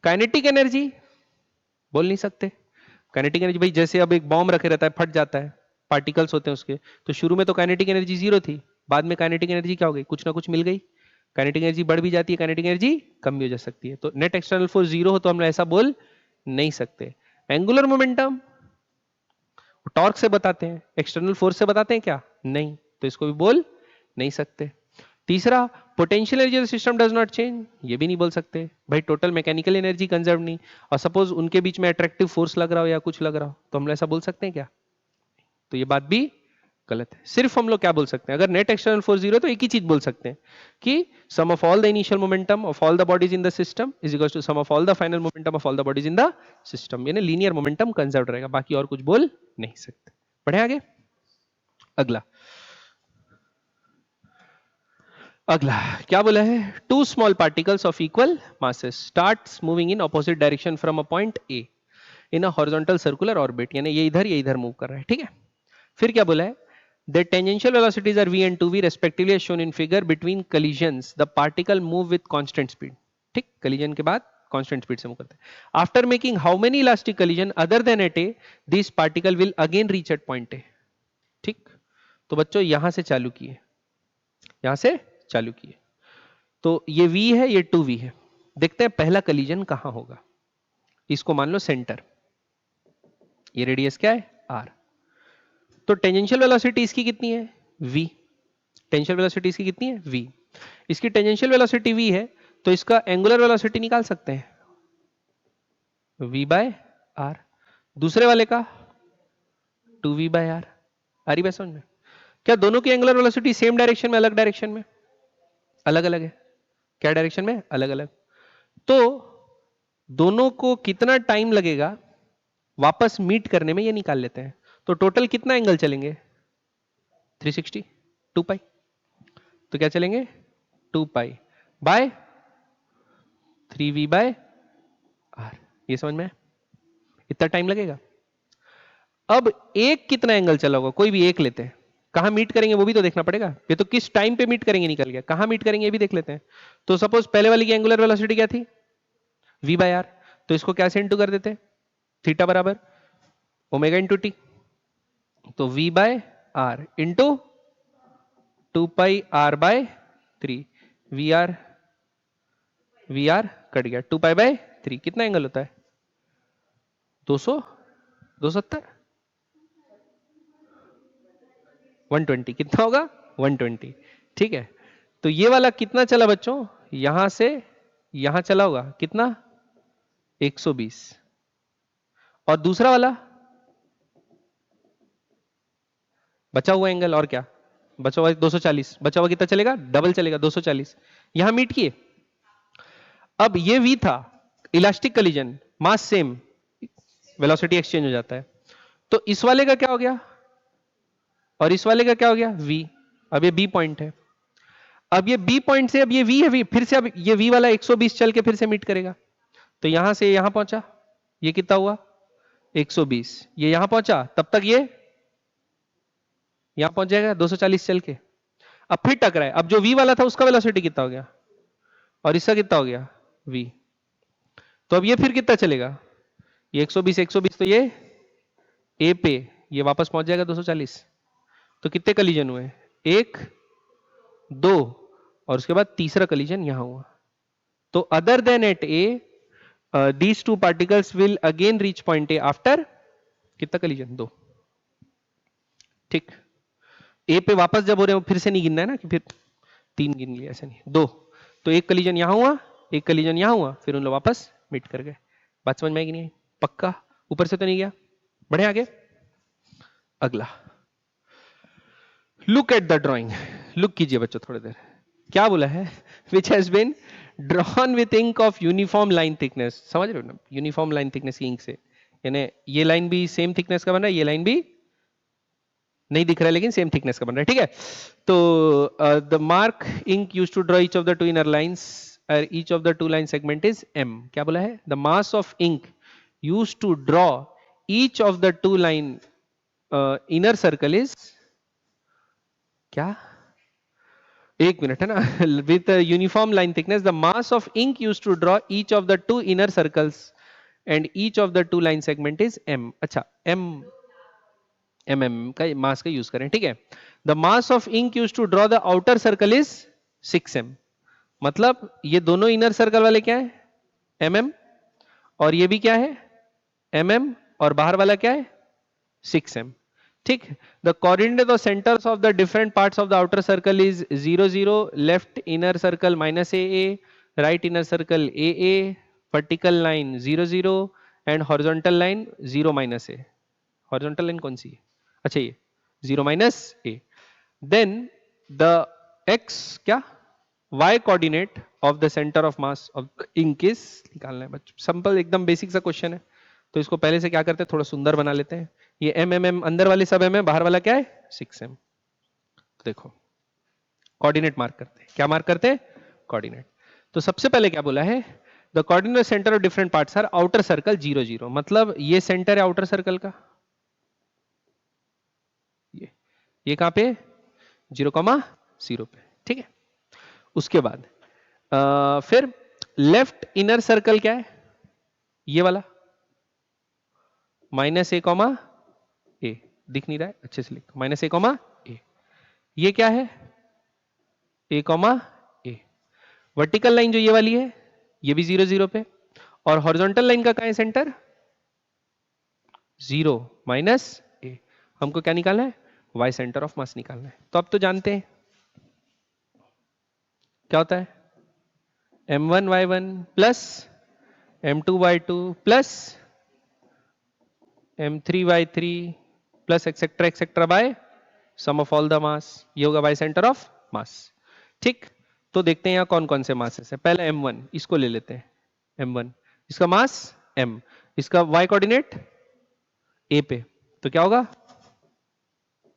काइनेटिक एनर्जी बोल नहीं सकते। काइनेटिक एनर्जी भाई जैसे अब एक बॉम्ब रखे रहता है, फट जाता है, पार्टिकल्स होते हैं उसके, तो शुरू में तो काइनेटिक एनर्जी 0 थी, बाद में काइनेटिक एनर्जी क्या हो गई, कुछ ना कुछ मिल गई। काइनेटिक एनर्जी बढ़ भी जाती है, काइनेटिक एनर्जी कम भी हो जा सकती है। तो नेट एक्सटर्नल फोर्स 0 हो तो हम ऐसा बोल नहीं सकते। एंगुलर मोमेंटम टॉर्क से बताते हैं, एक्सटर्नल फोर्स से बताते हैं क्या, नहीं, तो इसको भी बोल नहीं सकते। तीसरा, potential energy of system does not change, ये भी नहीं बोल सकते भाई, टोटल मैकेनिकल एनर्जी कंजर्व नहीं, और सपोज उनके बीच में अट्रैक्टिव फोर्स लग रहा हो या कुछ लग रहा हो तो हम ऐसा बोल सकते हैं क्या, तो ये बात भी गलत है। सिर्फ हम लोग क्या बोल सकते हैं, अगर नेट एक्सटर्नल फोर्स 0 तो एक ही चीज बोल सकते हैं कि sum of all the initial momentum of all the bodies in the system is equal to sum of all the final momentum of all the bodies in the system, यानी linear momentum conserve रहेगा, बाकी और कुछ बोल नहीं सकते। बढ़े आगे, अगला अगला क्या बोला है, two small particles of equal masses starts moving in opposite direction from a point A in a horizontal circular orbit, यानी ये इधर मूव कर रहा है, ठीक है। फिर क्या बोला है, the tangential velocities are v and 2v respectively as shown in figure, between collisions the particle move with constant speed, ठीक, collision के बाद constant speed से मूव करते हैं। after making how many elastic collision other than at a, this particle will again reach at point a, ठीक। तो बच्चों यहां से चालू किए, यहां से चालू किए, तो ये v है, ये 2v है, देखते हैं पहला collision कहां होगा। इसको मान लो सेंटर, ये रेडियस क्या है r, तो टेंजेंशियल वेलोसिटी इसकी कितनी है v, टेंजेंशियल वेलोसिटी इसकी कितनी है v, इसकी टेंजेंशियल वेलोसिटी v है, तो इसका एंगुलर वेलोसिटी निकाल सकते हैं v बाय आर, दूसरे वाले का 2v बाय आर। आ रही बात समझ में? क्या दोनों की एंगुलर वेलोसिटी सेम डायरेक्शन में, अलग डायरेक्शन में? अलग अलग है। क्या डायरेक्शन में? अलग अलग। तो दोनों को कितना टाइम लगेगा वापस मीट करने में, ये निकाल लेते हैं। तो टोटल कितना एंगल चलेंगे 360, 2 पाई, तो क्या चलेंगे 2 pi by 3v bye are, ये समझ में? इतना टाइम लगेगा। अब एक कितना एंगल चला होगा, कोई भी एक लेते हैं, कहां मीट करेंगे वो भी तो देखना पड़ेगा, ये तो किस टाइम पे मीट करेंगे निकल गया, कहां मीट करेंगे ये भी देख लेते हैं। तो सपोज पहले वाली की एंगुलर वेलोसिटी क्या थी v बाय आर, तो इसको क्या से इंटू कर देते, थीटा बराबर ओमेगा इंटू टी, तो v by R into 2 pi R by 3, V R cut गया, 2 पाई बाय 3, कितना एंगल होता है 200, 270, 120, कितना होगा 120, ठीक है। तो ये वाला कितना चला बच्चों, यहां से यहां चला होगा कितना 120, और दूसरा वाला बचा हुआ एंगल और क्या बचा हुआ 240, बचा हुआ कितना चलेगा, डबल चलेगा 240, यहां मीट किए। अब ये v था, elastic collision, mass same, velocity exchange हो जाता है, तो इस वाले का क्या हो गया और इस वाले का क्या हो गया v, अब ये b पॉइंट है, अब ये b पॉइंट से अब ये v है, v फिर से अब ये v वाला 120 चल के फिर से मीट करेगा, तो यहां से यहां पहुंचा, ये कितना हुआ 120, ये यहां पहुंचा, तब तक ये यहां पहुंच जाएगा 240 चल के, अब फिर टकराए, अब जो v वाला था उसका वेलोसिटी कितना हो गया और इसका कितना हो गया v, तो अब ये फिर कितना चलेगा, ये 120 तो ये a पे ये वापस पहुंच जाएगा 240, तो कितने कलीजन हुए, 1 2 और उसके बाद तीसरा कलीजन यहां हुआ। तो other than at a these two particles will again reach point a after कितना कलीजन? 2। ठीक, ए पे वापस जब हो रहे हो फिर से नहीं गिनना है ना कि फिर 3 गिन लिया, ऐसा नहीं, 2। तो एक कलीजन यहां हुआ, एक कलीजन यहां हुआ, फिर उन लोग वापस मीट कर गए। बात समझ में आई कि नहीं? पक्का? ऊपर से तो नहीं गया? बढ़े आगे। अगला, look at the drawing. Look कीजिए बच्चों थोड़ी देर। क्या बोला है? Which has been drawn with ink of uniform line thickness. समझ रहे हो ना? यूनिफॉर्म लाइन थिकनेस की इंक से, यानी ये लाइन भी सेम थिकनेस का बन रहा है, ये लाइन भी नहीं दिख रहा है लेकिन सेम थिकनेस का बन रहा है। ठीक है, तो the mark ink use to draw each of the two inner lines, each of the two line segment is M. क्या बोला है? The mass of ink use to draw each of the two line inner circle is क्या? एक minute है ना। With uniform line thickness the mass of ink use to draw each of the two inner circles and each of the two line segment is M. अच्छा, M का mass का use करें। ठीक है, the mass of ink use to draw the outer circle is 6m। मतलब ये दोनों inner circle वाले क्या है? mm, और ये भी क्या है? mm, और बाहर वाला क्या है? 6m। ठीक, the coordinate of centres of the different parts of the outer circle is 0 0, left inner circle -aa, right inner circle aa, vertical line 0 0 and horizontal line 0 -a। Horizontal line कौन सी है? अच्छा, ये 0 -a। देन द x क्या? y coordinate of the centre of mass of ink is निकालना है बच्चों। Simple एकदम बेसिक सा क्वेश्चन है, तो इसको पहले से क्या करते हैं, थोड़ा सुंदर बना लेते हैं। ये mm अंदर वाले सब m है, बाहर वाला क्या है? 6m। देखो कोऑर्डिनेट मार्क करते हैं। क्या मार्क करते हैं? कोऑर्डिनेट। तो सबसे पहले क्या बोला है? The coordinate centre of different parts are outer circle 0 0। मतलब ये सेंटर है आउटर सर्कल का, ये कहां पे? 0,0 पे। ठीक है, उसके बाद फिर लेफ्ट इनर सर्कल क्या है? ये वाला -a, दिख नहीं रहा है, अच्छे से लिख, -a, ये क्या है? a, वर्टिकल लाइन जो ये वाली है, ये भी 0 0 पे, और हॉरिजॉन्टल लाइन का कहां है सेंटर? 0 -a। हमको क्या निकालना है? y सेंटर ऑफ मास निकालना है। तो अब तो जानते हैं क्या होता है? m1y1 plus m2y2 plus m3y3 plus etcetera etcetera by sum of all the mass. ये होगा y सेंटर ऑफ मास। ठीक, तो देखते हैं यहां कौन कौन से मासेस है। पहले m1, इसको ले लेते हैं। m1, इसका मास m, इसका y कोऑर्डिनेट a पे, तो क्या होगा?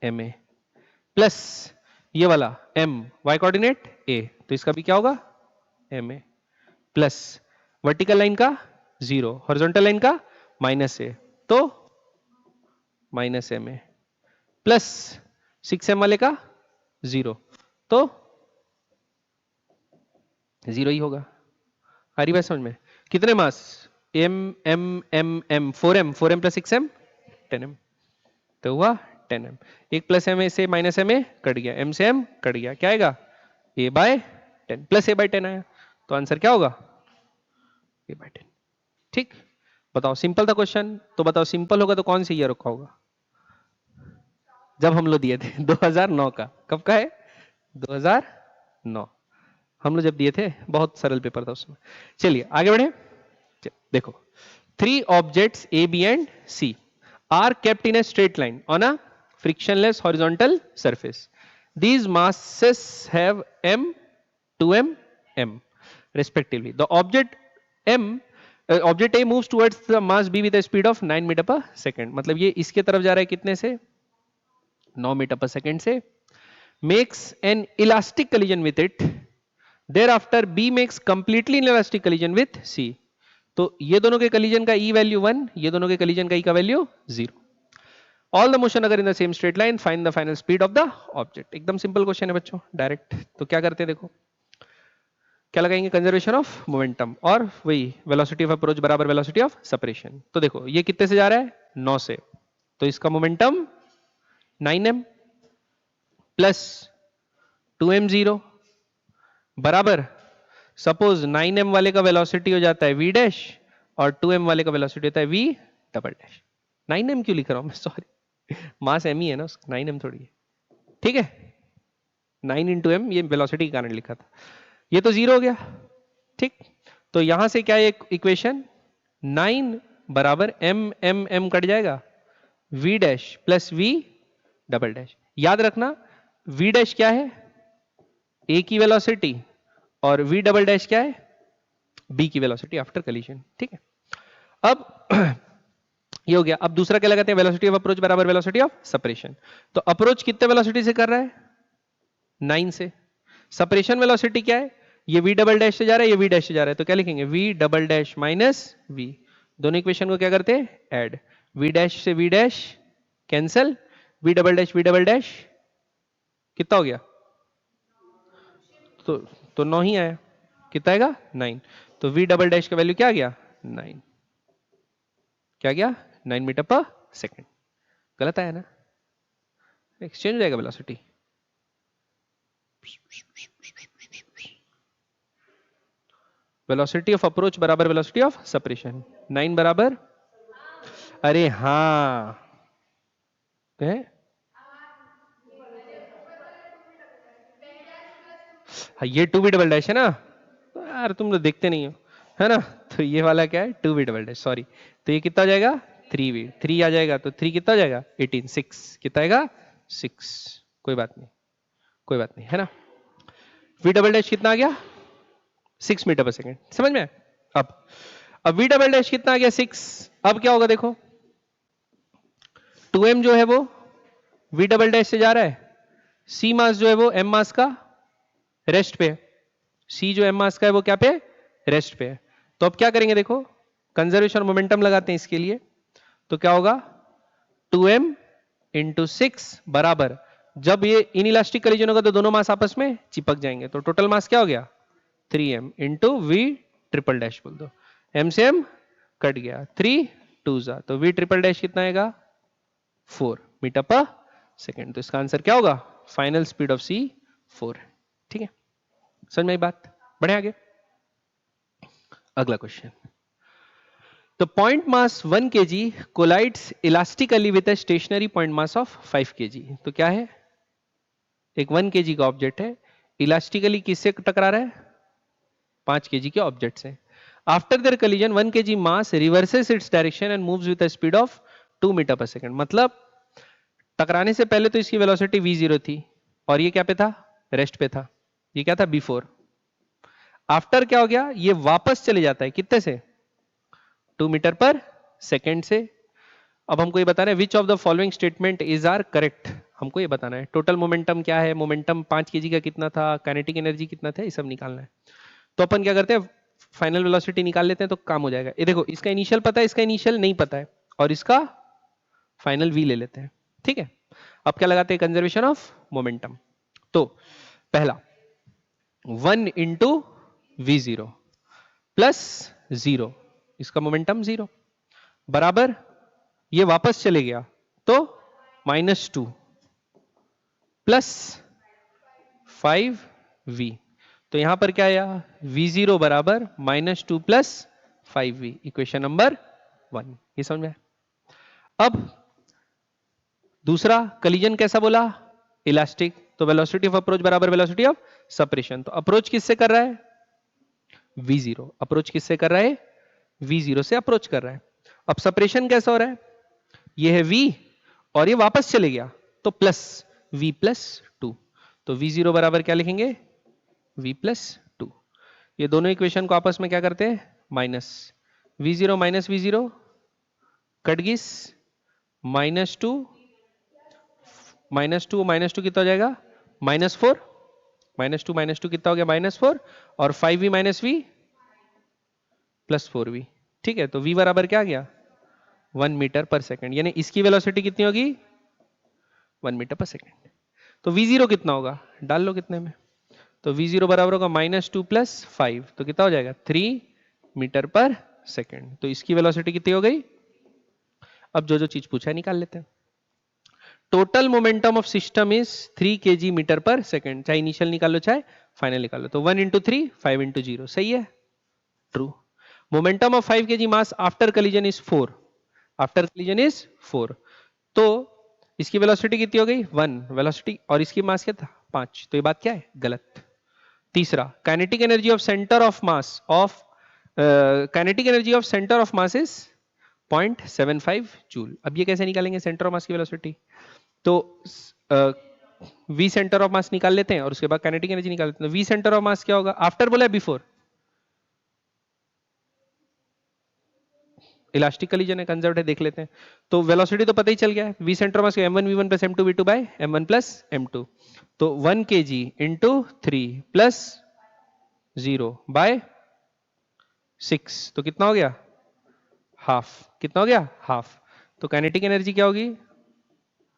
ma प्लस ये वाला m, y कोऑर्डिनेट a, तो इसका भी क्या होगा? ma प्लस वर्टिकल लाइन का 0, हॉरिजॉन्टल लाइन का -a, तो -ma प्लस 6m वाले का 0, तो 0 ही होगा। आ रही बात समझ में? कितने मास? m 4m plus 6m 10m, तो हुआ 10m। एक प्लस m से -ma कट गया, m से m कट गया, क्या आएगा? a/10 प्लस a/10 आया, तो आंसर क्या होगा? a/10। ठीक, बताओ सिंपल था क्वेश्चन, तो बताओ सिंपल होगा तो कौन सी ईयर रखा होगा? जब हम लोग दिए थे 2009 का। कब का है? 2009 हम लोग जब दिए थे, बहुत सरल पेपर था उसमें। चलिए आगे बढ़े। देखो, 3 objects A, B and C are kept in a straight line on a frictionless horizontal surface. These masses have m, 2m, m respectively. The object object A moves towards the mass B with a speed of 9 meter per second. मतलब ये इसके तरफ जा रहा है कितने से? 9 metre per second से। makes an elastic collision with it. Thereafter B makes completely inelastic collision with C. तो ये दोनों के collision का E वैल्यू 1, ये दोनों के collision का E का वैल्यू 0. All the motion अगर in the same straight line, find the final speed of the object. एकदम सिंपल क्वेश्चन है बच्चों, डायरेक्ट। तो क्या करते हैं देखो, क्या लगाएंगे? कंजर्वेशन ऑफ मोमेंटम, और वही वेलोसिटी ऑफ अप्रोच बराबर वेलोसिटी ऑफ सेपरेशन। तो देखो ये कितने से जा रहा है? 9 से, तो इसका मोमेंटम 9m प्लस 2m0 बराबर, सपोज 9m वाले का वेलोसिटी हो जाता है v डैश और 2m वाले का वेलोसिटी होता है v डबल डैश। 9m क्यों लिख रहा हूं मैं, सॉरी, मास m ही है ना, 9m थोड़ी है, ठीक है, 9 इंटू एम, ये वेलोसिटी के कारण लिखा था, ये तो 0 हो गया, ठीक। तो यहां से क्या है इक्वेशन, 9 बराबर m m m कट जाएगा, v dash plus v double dash. याद रखना v डैश क्या है, a की वेलोसिटी, और v डबल डैश क्या है, b की वेलोसिटी आफ्टर कलीजन, ठीक है। अब ये हो गया। अब दूसरा क्या लगाते हैं, वेलोसिटी ऑफ अप्रोच बराबर वेलोसिटी ऑफ सेपरेशन। तो अप्रोच कितने वेलोसिटी से कर रहा है, 9 से। सेपरेशन वेलोसिटी क्या है, ये v डबल डैश से जा रहा है, ये v डैश से जा रहा है, तो क्या लिखेंगे, v double dash minus v। दोनों इक्वेशन को क्या करते हैं, ऐड, v डैश से v dash cancel, v double dash कितना हो गया, तो 9 ही आया, कितना आएगा 9। तो v डबल डैश का वैल्यू क्या आ गया, 9, क्या गया 9 मीटर पर सेकेंड। गलत आया ना, एक्सचेंज हो जाएगा वेलोसिटी, वेलोसिटी ऑफ अप्रोच बराबर वेलोसिटी ऑफ सेपरेशन, 9 बराबर, अरे हाँ है, ये 2v डबल डैश है ना, यार तुम लोग देखते नहीं हो, है ना, तो ये वाला क्या है 2v डबल डैश, सॉरी। तो ये कितना हो जाएगा 3v, 3 आ जाएगा, तो 3 कितना हो जाएगा 18, 6 कितना आएगा 6, कोई बात नहीं, कोई बात नहीं, है ना। v डबल डैश कितना आ गया 6 मीटर पर सेकेंड, समझ में। अब v डबल डैश कितना आ गया 6, अब क्या होगा देखो, 2m जो है वो v डबल डैश से जा रहा है, c मास जो है वो m मास का रेस्ट पे है, c जो m मास का है वो क्या पे, रेस्ट पे है। तो अब क्या करेंगे देखो, कंजर्वेशन मोमेंटम लगाते हैं इसके लिए, तो क्या होगा 2m इंटू 6 बराबर, जब ये इनइलास्टिक कलीजन होगा तो दोनों मास आपस में चिपक जाएंगे, तो टोटल मास क्या हो गया 3m into v triple dash बोल दो, m से m कट गया, 3 2 जा, तो v ट्रिपल डैश कितना आएगा 4 मीटर पर सेकेंड। तो इसका आंसर क्या होगा, फाइनल स्पीड ऑफ c 4, ठीक है, समझ में आई बात, बढ़े आगे। अगला क्वेश्चन, तो point mass 1 kg collides elastically with a stationary point mass of 5 kg। तो क्या है, एक 1 kg का ऑब्जेक्ट है, इलास्टिकली किससे टकरा रहा है, 5 kg के ऑब्जेक्ट से। After their collision 1 kg mass reverses its direction and moves with a speed of 2 metre per second. मतलब टकराने से पहले तो इसकी वेलोसिटी v0 थी, और ये क्या पे था, रेस्ट पे था, ये क्या था b4। आफ्टर क्या हो गया, ये वापस चले जाता है कितने से, 2 मीटर पर सेकेंड से। अब हमको ये बताना है which of the following statement is are correct, हमको ये बताना है टोटल मोमेंटम क्या है, मोमेंटम 5 kg का कितना था, काइनेटिक एनर्जी कितना था, ये सब निकालना है। तो अपन क्या करते हैं, फाइनल वेलोसिटी निकाल लेते हैं तो काम हो जाएगा। ये देखो इसका इनिशियल पता है, इसका इनिशियल नहीं पता है, और इसका फाइनल v ले लेते हैं, ठीक है। अब क्या लगाते हैं, कंजर्वेशन ऑफ मोमेंटम। तो पहला 1 इंटू v0 प्लस 0, इसका मोमेंटम 0 बराबर, ये वापस चले गया तो -2 प्लस 5v। तो यहां पर क्या आया, v0 बराबर -2 प्लस 5v, इक्वेशन नंबर 1, ये समझ में। अब दूसरा कलीजन कैसा बोला, इलास्टिक, तो वेलोसिटी ऑफ अप्रोच बराबर वेलोसिटी ऑफ सेपरेशन। तो अप्रोच किससे कर रहा है, v0, अप्रोच किससे कर रहा है, v0 से अप्रोच कर रहा है। अब सेपरेशन कैसा हो रहा है, ये है v और ये वापस चले गया, तो प्लस v प्लस 2, तो v0 बराबर क्या लिखेंगे, v प्लस 2। ये दोनों इक्वेशन को आपस में क्या करते हैं, minus, v0 minus v0 cut गिस, -2 -2 कितना हो जाएगा, -4, -2 कितना हो गया, -4, और 5v minus v plus 4v, ठीक है। तो v बराबर क्या आ गया 1 मीटर पर सेकेंड, यानी इसकी वेलोसिटी कितनी होगी 1 मीटर पर सेकेंड। तो v0 कितना होगा, डाल लो कितने में, तो v0 बराबर होगा -2 प्लस 5, तो कितना हो जाएगा 3 मीटर पर सेकेंड। तो इसकी वेलोसिटी कितनी हो गई, अब जो जो चीज पूछा है निकाल लेते हैं। Total momentum of system is 3 kg metre per second, चाहे इनिशियल निकालो चाहे फाइनल निकालो। तो 1 इंटू 3 5 इंटू 0, सही है, true. Momentum of 5 kg mass after collision is 4, after collision is 4। तो इसकी वेलोसिटी कितनी हो गई 1 वेलोसिटी, और इसकी मास क्या था 5, तो ये बात क्या है गलत। तीसरा, kinetic energy of centre of mass of kinetic energy of centre of mass is 0.75 joule. अब ये कैसे निकालेंगे सेंटर ऑफ मास की वेलोसिटी, तो वी सेंटर ऑफ मास निकाल लेते हैं और उसके बाद काइनेटिक एनर्जी निकाल लेते हैं। वी सेंटर ऑफ मास क्या होगा, आफ्टर बोला है बिफोर, इलास्टिक कॉलिजन है कंजर्व्ड है, देख लेते हैं। तो वेलोसिटी तो पता ही चल गया है, v centre of mass m1 v1 plus m2 v2 by m1 plus m2, तो 1 kg इंटू 3 प्लस 0 बाय 6, तो कितना हो गया हाफ, कितना हो गया हाफ। तो काइनेटिक एनर्जी क्या होगी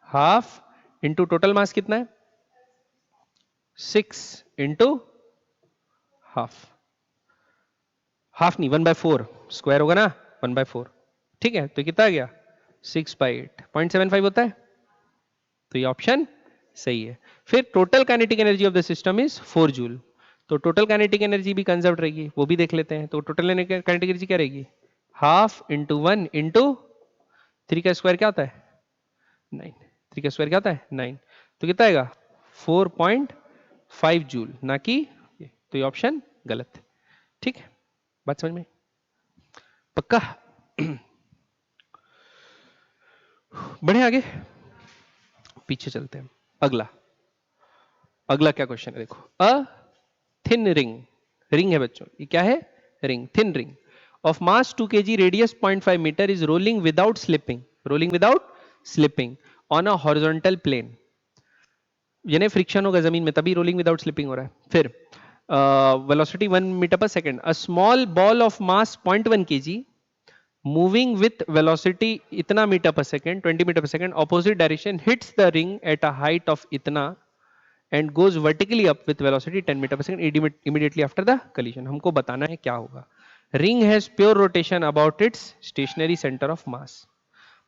हाफ इंटू टोटल मास कितना है 6 इंटू हाफ, हाफ नहीं 1/4 स्क्वायर होगा ना 1/4, ठीक है। तो कितना आ गया 6/8 0.75 होता है, तो ये ऑप्शन सही है। फिर total kinetic energy of the system is 4 joule, तो टोटल काइनेटिक एनर्जी भी कंजर्व रहेगी, वो भी देख लेते हैं। तो टोटल काइनेटिक एनर्जी क्या रहेगी हाफ इंटू 1 इंटू 3 का स्क्वायर क्या होता है 9, 3 का स्क्वायर क्या होता है 9, तो कितना आएगा 4.5 जूल, ना कि तो ये ऑप्शन गलत है, ठीक है। बात समझ में पक्का। बढ़े आगे, पीछे चलते हैं। अगला अगला क्या क्वेश्चन है देखो, अ थिन रिंग, रिंग है बच्चों, ये क्या है ring, thin ring of mass 2 kg radius 0.5 metre is rolling without slipping, rolling without slipping on a horizontal plane, यानी फ्रिक्शन होगा जमीन में तभी रोलिंग विदाउट स्लिपिंग हो रहा है। फिर velocity 1 metre per second, a small ball of mass 0.1 kg moving with velocity इतना metre per second 20 metre per second opposite direction hits the ring at a height of इतना and goes vertically up with velocity 10 metre per second immediately after the collision. हमको बताना है क्या होगा। Ring has pure rotation about its stationary centre of mass,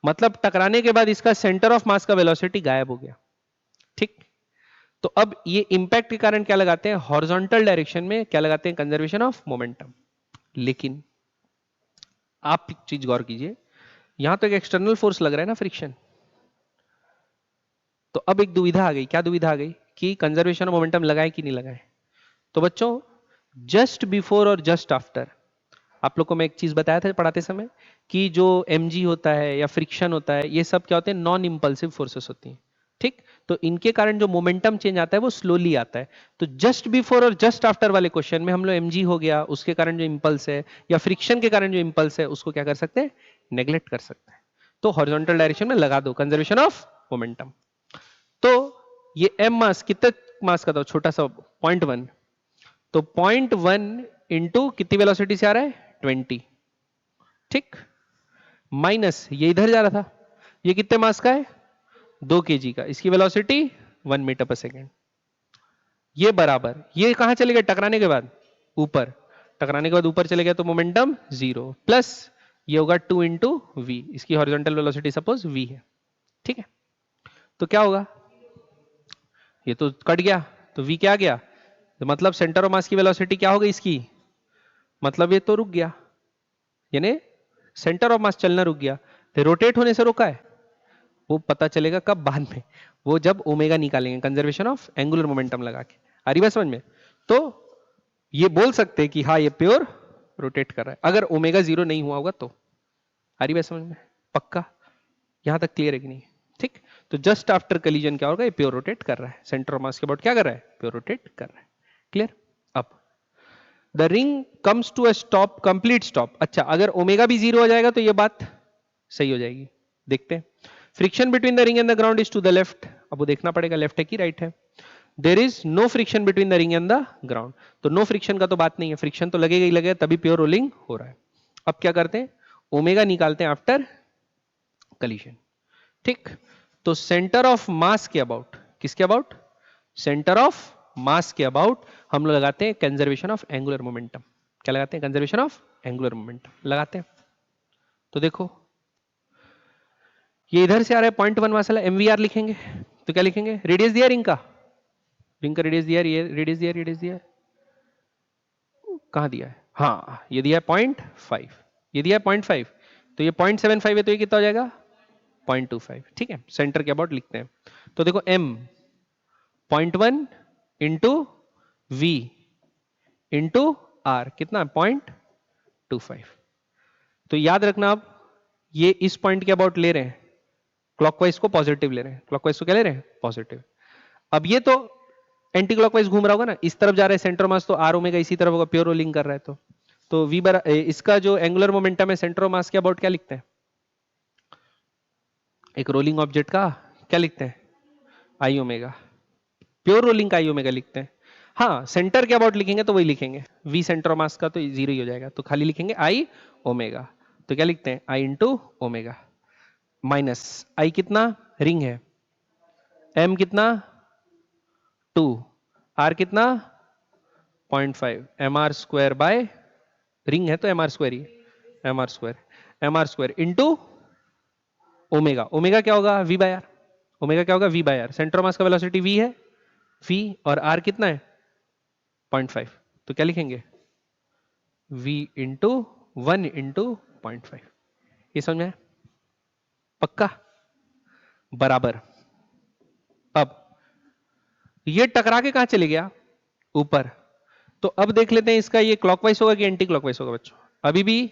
मतलब टकराने के बाद इसका सेंटर ऑफ मास का वेलोसिटी गायब हो गया, ठीक। तो अब ये इंपैक्ट के कारण क्या लगाते हैं हॉरिजॉन्टल डायरेक्शन में, क्या लगाते हैं कंजर्वेशन ऑफ मोमेंटम। लेकिन आप एक चीज गौर कीजिए, यहां तो एक एक्सटर्नल फोर्स लग रहा है ना फ्रिक्शन, तो अब एक दुविधा आ गई, क्या दुविधा आ गई कि कंजर्वेशन ऑफ मोमेंटम लगाए कि नहीं लगाए। तो बच्चों जस्ट बिफोर और जस्ट आफ्टर, आप लोग को मैं एक चीज बताया था पढ़ाते समय कि जो mg होता है या फ्रिक्शन होता है ये सब क्या होते हैं नॉन इंपल्सिव फोर्सेस होती हैं, ठीक। तो इनके कारण जो मोमेंटम चेंज आता है वो स्लोली आता है। तो जस्ट बिफोर और जस्ट आफ्टर वाले क्वेश्चन में हम लोग mg हो गया उसके कारण जो इंपल्स है या फ्रिक्शन के कारण जो इंपल्स है उसको क्या कर सकते हैं नेग्लेक्ट कर सकते हैं। तो हॉरिजॉन्टल डायरेक्शन में लगा दो कंजर्वेशन ऑफ मोमेंटम। तो ये m मास कितने मास का था छोटा सा 0.1, तो 0.1 इंटू कितनी वेलोसिटी से आ रहा है 20, ठीक, माइनस ये इधर जा रहा था, ये कितने मास का है 2 kg का, इसकी वेलोसिटी 1 मीटर पर सेकेंड, ये बराबर ये कहां चले गए टकराने के बाद ऊपर, टकराने के बाद ऊपर चले गए तो मोमेंटम 0 प्लस ये होगा 2 इंटू वी, इसकी हॉरिजॉन्टल वेलोसिटी सपोज v है, ठीक है। तो क्या होगा ये तो कट गया, तो v क्या गया, तो मतलब सेंटर ऑफ मास की वेलोसिटी क्या होगी इसकी, मतलब ये तो रुक गया, यानी सेंटर ऑफ मास चलना रुक गया, तो रोटेट होने से रोका है, वो पता चलेगा कब बाद में, वो जब ओमेगा निकालेंगे कंजर्वेशन ऑफ एंगुलर मोमेंटम लगा के। आ रही बात समझ में। तो ये बोल सकते हैं कि हाँ ये प्योर रोटेट कर रहा है अगर ओमेगा 0 नहीं हुआ होगा तो। आ रही बात समझ में पक्का, यहां तक क्लियर है कि नहीं, ठीक। तो जस्ट आफ्टर कलीजन क्या होगा ये प्योर रोटेट कर रहा है, सेंटर ऑफ मास के अबाउट क्या कर रहा है प्योर रोटेट कर रहा है, क्लियर। अब the ring comes to a stop, complete stop. अच्छा अगर ओमेगा भी 0 हो जाएगा तो ये बात सही हो जाएगी, देखते हैं। Friction between the ring and the ground is to the left, अब वो देखना पड़ेगा लेफ्ट है कि राइट है। There is no friction between the ring and the ground, तो नो फ्रिक्शन का तो बात नहीं है, फ्रिक्शन तो लगेगा ही लगेगा तभी प्योर रोलिंग हो रहा है। अब क्या करते हैं ओमेगा निकालते हैं आफ्टर कलीजन, ठीक। तो सेंटर ऑफ मास के अबाउट, किसके अबाउट सेंटर ऑफ मास के अबाउट हम लोग लगाते हैं कंजर्वेशन ऑफ एंगुलर मोमेंटम। क्या लगाते हैं कंजर्वेशन ऑफ एंगुलर मोमेंटम लगाते हैं। तो देखो ये इधर से आ रहा है 0.1 मसला mvr लिखेंगे, तो क्या लिखेंगे रेडियस दिया रिंग का रेडियस दिया, ये रेडियस दिया, रेडियस दिया कहां दिया है, हाँ ये दिया है 0.5, ये दिया है 0.5, तो ये 0.75 है, तो ये कितना हो जाएगा 0.25। ठीक है, सेंटर के अबाउट लिखते हैं। तो देखो m 0.1 into v into r कितना 0.25। तो याद रखना, आप ये इस पॉइंट के अबाउट ले रहे हैं, क्लॉकवाइज को पॉजिटिव ले रहे हैं, क्लॉकवाइज को क्या ले रहे हैं पॉजिटिव। अब ये तो एंटी क्लॉकवाइज घूम रहा होगा ना, इस तरफ जा रहा है सेंटर मास, तो आर ओमेगा इसी तरफ होगा, प्योर रोलिंग कर रहा है। तो v इसका जो एंगुलर मोमेंटम है सेंटर मास के अबाउट क्या लिखते हैं, एक रोलिंग ऑब्जेक्ट का क्या लिखते हैं आई ओमेगा, प्योर रोलिंग का आई ओमेगा लिखते हैं। हाँ, सेंटर के अबाउट लिखेंगे तो वही लिखेंगे, v सेंटर मास का तो जीरो ही हो जाएगा, तो खाली लिखेंगे आई ओमेगा। तो क्या लिखते हैं आई इंटू ओमेगा माइनस आई कितना रिंग है, m कितना 2, r कितना 0.5, mr स्क्वायर बाय रिंग है तो mr स्क्वायर ही, mr square into omega. Omega क्या होगा v बाय आर, ओमेगा क्या होगा v by r, centre mass का वेलोसिटी v है, v और r कितना है 0.5, तो क्या लिखेंगे v इंटू 1 इंटू 0.5। ये समझ में आया? पक्का बराबर। अब ये टकरा के कहां चले गया ऊपर, तो अब देख लेते हैं इसका ये क्लॉकवाइज होगा कि एंटी क्लॉकवाइज होगा बच्चों। अभी भी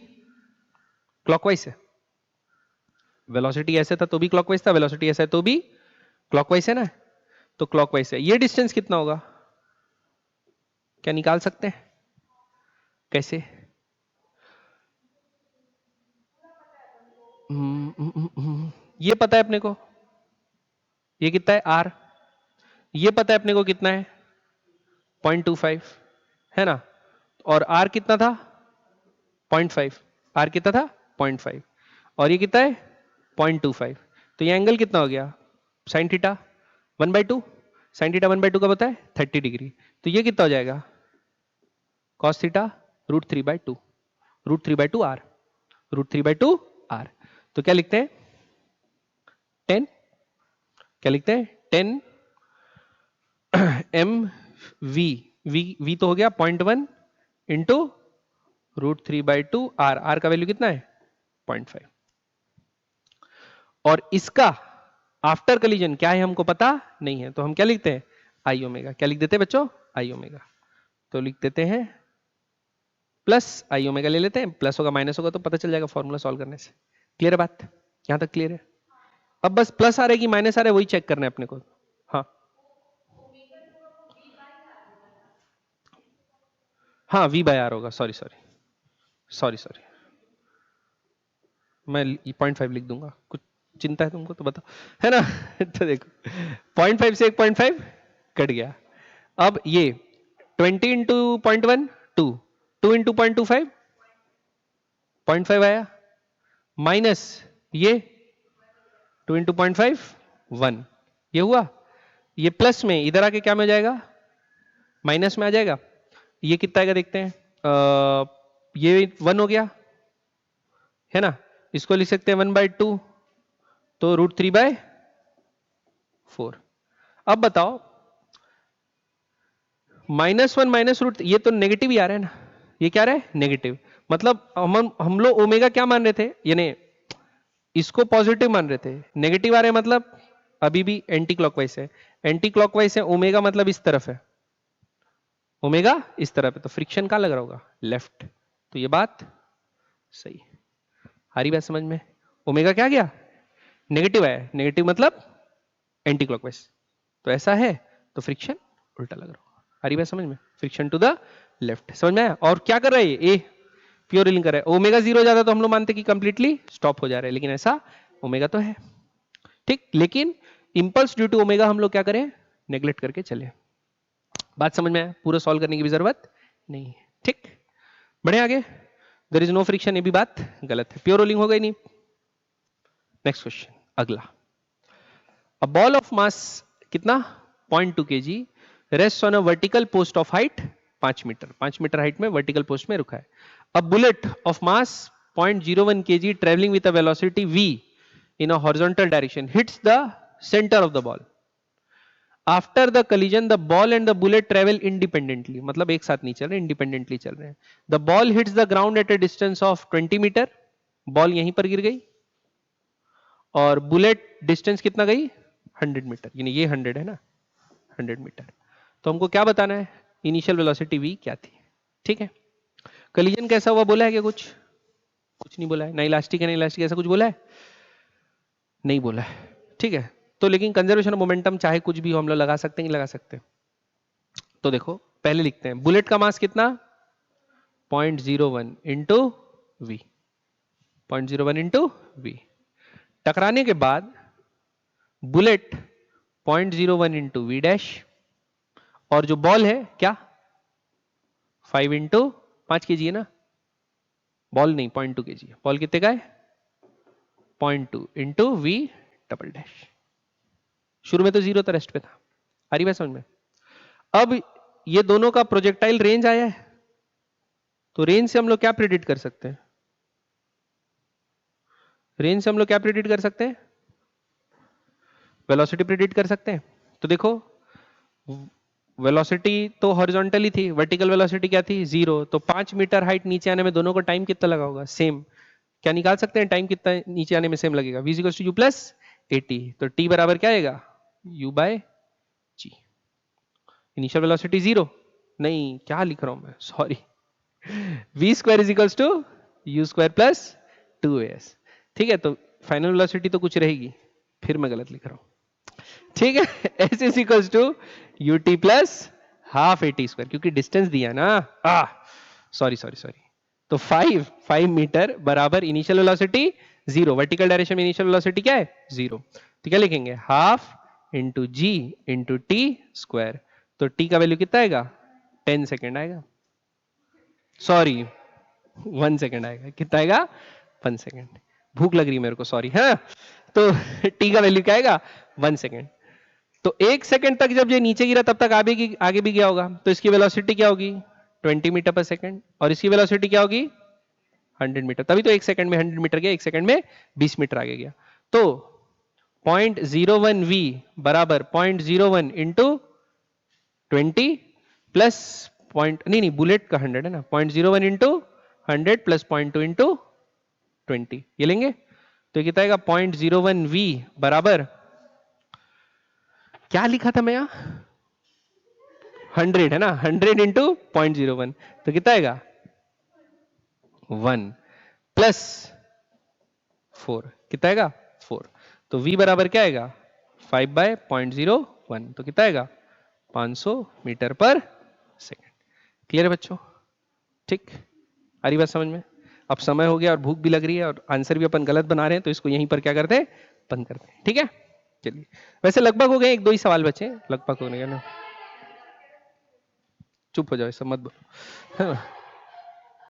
क्लॉकवाइज है, वेलोसिटी ऐसे था तो भी क्लॉकवाइज था, वेलोसिटी ऐसा है तो भी क्लॉकवाइज है ना, तो क्लॉकवाइज है। ये डिस्टेंस कितना होगा, क्या निकाल सकते हैं, कैसे? ये पता है अपने को, ये कितना है r, ये पता है अपने को कितना है 0.25 है ना, और r कितना था 0.5, r कितना था 0.5 और ये कितना है 0.25, तो ये एंगल कितना हो गया साइन थीटा 1/2, साइन थीटा 1/2 का पता है 30 डिग्री, तो ये कितना हो जाएगा cos थीटा √3/2, √3/2 r, √3/2 r। तो क्या लिखते हैं 10, क्या लिखते हैं 10 m v तो हो गया 0.1 इंटू √3/2 r, r का वैल्यू कितना है 0.5, और इसका आफ्टर कलीजन क्या है हमको पता नहीं है, तो हम क्या लिखते हैं आई ओमेगा। क्या लिख देते हैं बच्चों आई ओमेगा, तो लिख देते हैं प्लस आई ओमेगा ले लेते हैं, प्लस होगा माइनस होगा तो पता चल जाएगा फॉर्मूला सॉल्व करने से। क्लियर है बात, यहां तक क्लियर है? अब बस प्लस आ रहा है कि माइनस आ रहा है वही चेक करना है अपने को। हाँ हाँ v/r होगा, सॉरी मैं 0.5 लिख दूंगा, कुछ चिंता है तुमको तो बताओ, है ना तो देखो 0.5 से 1.5 कट गया। अब ये 20 इंटू 0.1 2 इंटू 0.25 0.5 आया, माइनस ये 2 इंटू 0.5 1, ये हुआ, ये प्लस में इधर आके क्या में हो जाएगा माइनस में आ जाएगा। ये कितना आएगा देखते हैं, ये 1 हो गया है ना, इसको लिख सकते हैं 1/2, तो √3/4। अब बताओ -1 माइनस रूट, ये तो नेगेटिव ही आ रहा है ना, ये क्या रहा है नेगेटिव, मतलब हम लोग ओमेगा क्या मान रहे थे, यानी इसको पॉजिटिव मान रहे थे, नेगेटिव आ रहे हैं मतलब अभी भी एंटी क्लॉकवाइज है, एंटी क्लॉकवाइज है, ओमेगा मतलब इस तरफ है, ओमेगा इस तरफ है, तो फ्रिक्शन कहां लग रहा होगा लेफ्ट, तो ये बात सही। हरी बात समझ में, ओमेगा क्या गया नेगेटिव आया, नेगेटिव मतलब एंटी क्लॉकवाइज, तो ऐसा है तो फ्रिक्शन उल्टा लग रहा होगा। हरी बात समझ में, फ्रिक्शन टू द लेफ्ट, समझ में आया? और क्या कर रहा है ये प्योर रीलिंग कर रहा है, ओमेगा 0 ज्यादा तो हम लोग मानते कि कंप्लीटली स्टॉप हो जा रहा है, लेकिन ऐसा ओमेगा तो है ठीक, लेकिन इंपल्स ड्यू टू ओमेगा हम लोग क्या करें नेग्लेक्ट करके चले। बात समझ में आया? पूरा सॉल्व करने की भी जरूरत नहीं है ठीक, बढ़े आगे। देयर इज नो फ्रिक्शन, ये भी बात गलत है, प्योर रोलिंग हो गई नहीं। नेक्स्ट क्वेश्चन अगला, अ बॉल ऑफ मास कितना 0.2 kg rest on a vertical post of height 5 metre, 5 metre height में वर्टिकल पोस्ट में रुका है। A bullet of mass 0.01 kg travelling with a velocity v in a horizontal direction hits the center of the ball. After the collision, the ball and the bullet travel independently. मतलब एक साथ नहीं चल रहे, independently चल रहे हैं. The ball hits the ground at a distance of 20 meter. Ball यहीं पर गिर गई और बुलेट डिस्टेंस कितना गई 100 मीटर, यानी ये 100 है ना, 100 मीटर। तो हमको क्या बताना है, इनिशियल वेलोसिटी v क्या थी। ठीक है, कलिजन कैसा हुआ बोला है क्या, कुछ नहीं बोला है, ना इलास्टिक है ना इलास्टिक, ऐसा कुछ बोला है नहीं बोला है। ठीक है, तो लेकिन कंजर्वेशन ऑफ मोमेंटम चाहे कुछ भी हो हम लोग लगा सकते हैं, नहीं लगा सकते। तो देखो पहले लिखते हैं, बुलेट का मास कितना 0.01 इंटू वी, 0.01 इंटू वी। टकराने के बाद बुलेट 0.01 इंटू वी डैश, और जो बॉल है क्या 5 इंटू 5 के जी है ना, बॉल नहीं 0.2 के जी, बॉल कितने का है 0.2 इंटू वी डबल डैश। शुरू में तो 0 था, रेस्ट पे था, आ रही बात समझ में। अब ये दोनों का प्रोजेक्टाइल रेंज आया है, तो रेंज से हम लोग क्या प्रेडिक्ट कर सकते हैं, रेंज से हम लोग क्या प्रेडिक्ट कर सकते हैं, वेलोसिटी प्रेडिक्ट कर सकते हैं। तो देखो वेलोसिटी तो हॉरिजॉन्टली थी, वर्टिकल वेलोसिटी क्या थी 0, तो 5 मीटर हाइट नीचे आने में दोनों को टाइम कितना लगा होगा सेम। क्या निकाल सकते हैं टाइम कितना नीचे आने में सेम लगेगा, v = u प्लस 80, तो t बराबर क्या आएगा u by g। Initial velocity 0 नहीं, क्या लिख रहा हूं मैं, sorry, v square = u square plus 2as। ठीक है, तो फाइनल वेलोसिटी तो कुछ रहेगी, फिर मैं गलत लिख रहा हूं। ठीक है, s = ut plus half at square, क्योंकि डिस्टेंस दिया ना, सॉरी, तो 5 मीटर बराबर इनिशियल वेलोसिटी 0, वर्टिकल डायरेक्शन में इनिशियल वेलोसिटी क्या है 0, तो क्या लिखेंगे हाफ इंटू जी इंटू टी स्क्वायर। तो टी का वैल्यू कितना आएगा 10 सेकेंड आएगा, सॉरी 1 सेकेंड आएगा, कितना आएगा 1 सेकेंड। भूख लग रही है मेरे को, सॉरी। हाँ, तो टी का वैल्यू क्या आएगा 1 सेकेंड। तो 1 सेकेंड तक जब ये नीचे गिरा तब तक आगे भी गया होगा, तो इसकी वेलोसिटी क्या होगी 20 मीटर पर सेकेंड, और इसकी वेलोसिटी क्या होगी 100 मीटर, तभी तो 1 सेकंड में 100 मीटर गया, 1 सेकंड में 20 मीटर आगे गया। तो 0.01 v बराबर 0.01 इंटू 20 प्लस नहीं बुलेट का 100 है ना, 0.01 इंटू 100 प्लस 0.2 इंटू 20, ये लेंगे तो कितना आएगा 0.01 v बराबर, क्या लिखा था मैं यहां 100 है ना, 100 इंटू 0.01, तो कितना आएगा 1 प्लस 4, कितना आएगा 4, तो v बराबर क्या आएगा 5/0.01, तो कितना आएगा 500 मीटर पर सेकेंड। क्लियर है बच्चों, ठीक, आ रही बात समझ में। अब समय हो गया और भूख भी लग रही है और आंसर भी अपन गलत बना रहे हैं, तो इसको यहीं पर क्या करते हैं बंद करते हैं। ठीक है, चलिए, वैसे लगभग हो गए, 1-2 ही सवाल बचे, लगभग होने का ना, चुप हो जाओ, सब मत बोलो, है ना।